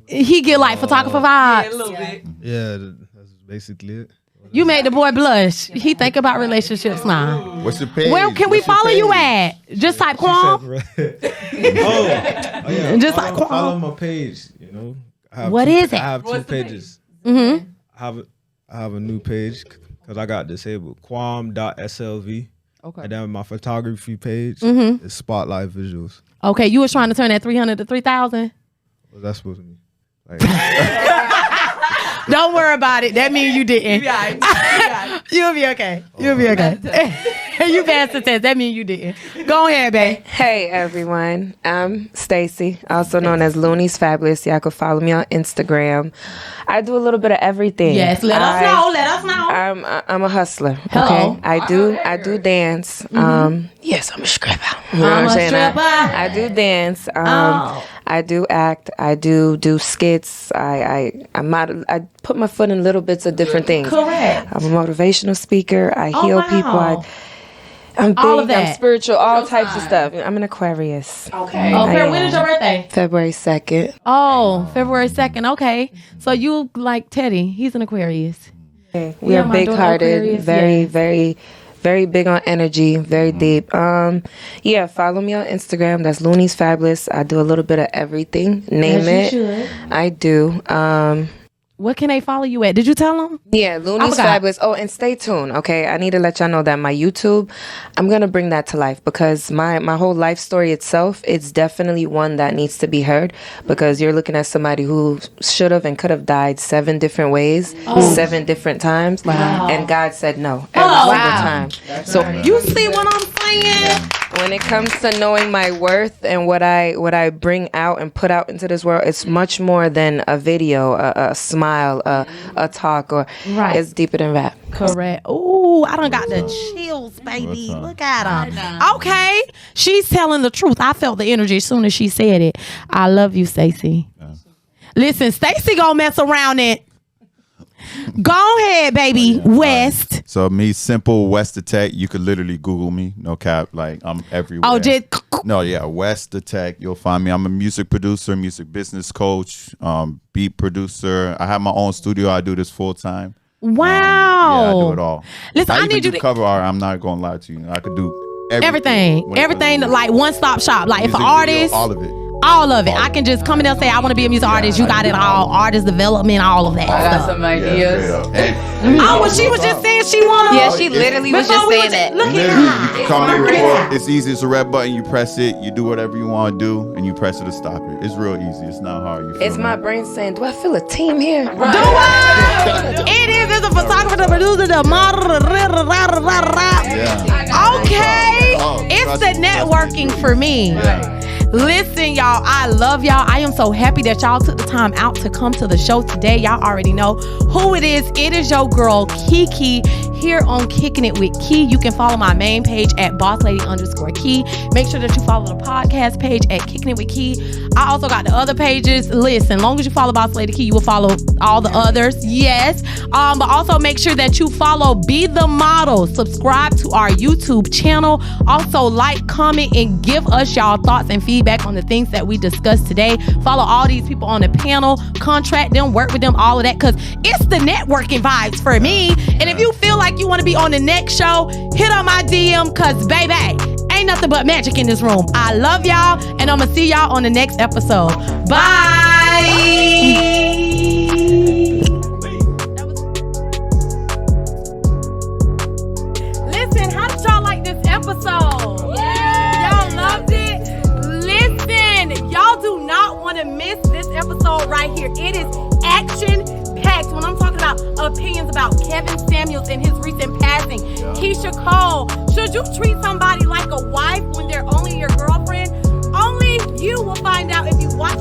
He get like photographer vibes. Yeah, a little bit. Yeah, that's basically it. You made the boy blush. He think about relationships now. What's your page? Where can we follow you at? Just type Quam. Yeah. Just like Quam. Follow my page. What is it? I have two pages. Mm-hmm. I have a new page because I got disabled. Quam.slv. Okay. And then my photography page is Spotlight Visuals. Okay, you was trying to turn that 300 to 3,000? What's that supposed to mean? Like, don't worry about it. That means you didn't. You'll be okay. You'll be okay. You passed the test. That means you didn't. Go ahead, babe. Hey, everyone. I'm Stacy, also known as Looney's Fabulous. Y'all can follow me on Instagram. I do a little bit of everything. Yes, let us know. I'm a hustler. Hello. Okay, I do dance. Yes, I'm a stripper. You know I'm what a saying? stripper. I do dance. I do act. I do skits. I put my foot in little bits of different things. Correct. I'm a motivational speaker. I heal people. I'm big, all of that. I'm spiritual, all types of stuff. I'm an Aquarius. Okay. Okay, when is your birthday? February 2nd. Oh, February 2nd. Okay. So you like Teddy. He's an Aquarius. We are big-hearted, very big on energy, very deep. Yeah, follow me on Instagram. That's Looney's Fabulous. I do a little bit of everything. Name it. You should. I do. What can they follow you at? Did you tell them? Yeah, Looney's Fabulous. Oh, and stay tuned, okay? I need to let y'all know that my YouTube, I'm going to bring that to life because my whole life story itself, it's definitely one that needs to be heard because you're looking at somebody who should have and could have died 7 different ways, 7 different times, and God said no every single time. So you see what I'm saying? When it comes to knowing my worth and what I bring out and put out into this world, it's much more than a video, a smile, a talk, or it's deeper than that. Correct. Ooh, I done got the chills, baby. Look at her. Okay, she's telling the truth. I felt the energy as soon as she said it. I love you, Stacey. Listen, Stacey gonna mess around it. Go ahead, baby. West. So me, simple West Attack. You could literally Google me. No cap. Like I'm everywhere. Oh, West Attack. You'll find me. I'm a music producer, music business coach, beat producer. I have my own studio. I do this full time. Wow. Yeah, I do it all. Listen, I need you to to cover art. I'm not gonna lie to you. I could do everything. Like one-stop shop. Like if an artist, all of it. All of it. I can just come in there and say, I want to be a music artist. You got it all. Artist development, all of that I got stuff. some ideas. Well, she was just saying she wanted. Yeah, she literally was just saying that. Look Literally, at you can come in before. It's easy. It's a red button. You press it. You do whatever you want to do, and you press it to stop it. It's real easy. It's not hard. You feel It's me? my brain saying, do I feel a team here? Do it. It is. It's a photographer, the producer, the model. Yeah. Okay. Oh, It's the networking for me. Listen, y'all, I love y'all. I am so happy that y'all took the time out to come to the show today. Y'all already know who it is. It is your girl, Kiki, here on Kicking It with Key. You can follow my main page at BossLady_Key. Make sure that you follow the podcast page at Kicking It with Key. I also got the other pages. Listen, as long as you follow Boss Lady Key, you will follow all the others. Yes. But also make sure that you follow Be The Model. Subscribe to our YouTube channel. Also like, comment, and give us y'all thoughts and feedback on the things that we discussed today. Follow all these people on the panel. Contract them, work with them, all of that, because it's the networking vibes for me. And if you feel like you want to be on the next show, hit on my DM, because baby, ain't nothing but magic in this room. I love y'all, and I'm gonna see y'all on the next episode. Bye. Listen, how did y'all like this episode? Y'all loved it? Listen, y'all do not want to miss this episode right here. It is action-packed. When I'm talking about opinions about Kevin Samuels and his recent passing, Keisha Cole, should you treat somebody like a wife when they're only your girlfriend? Only you will find out if you watch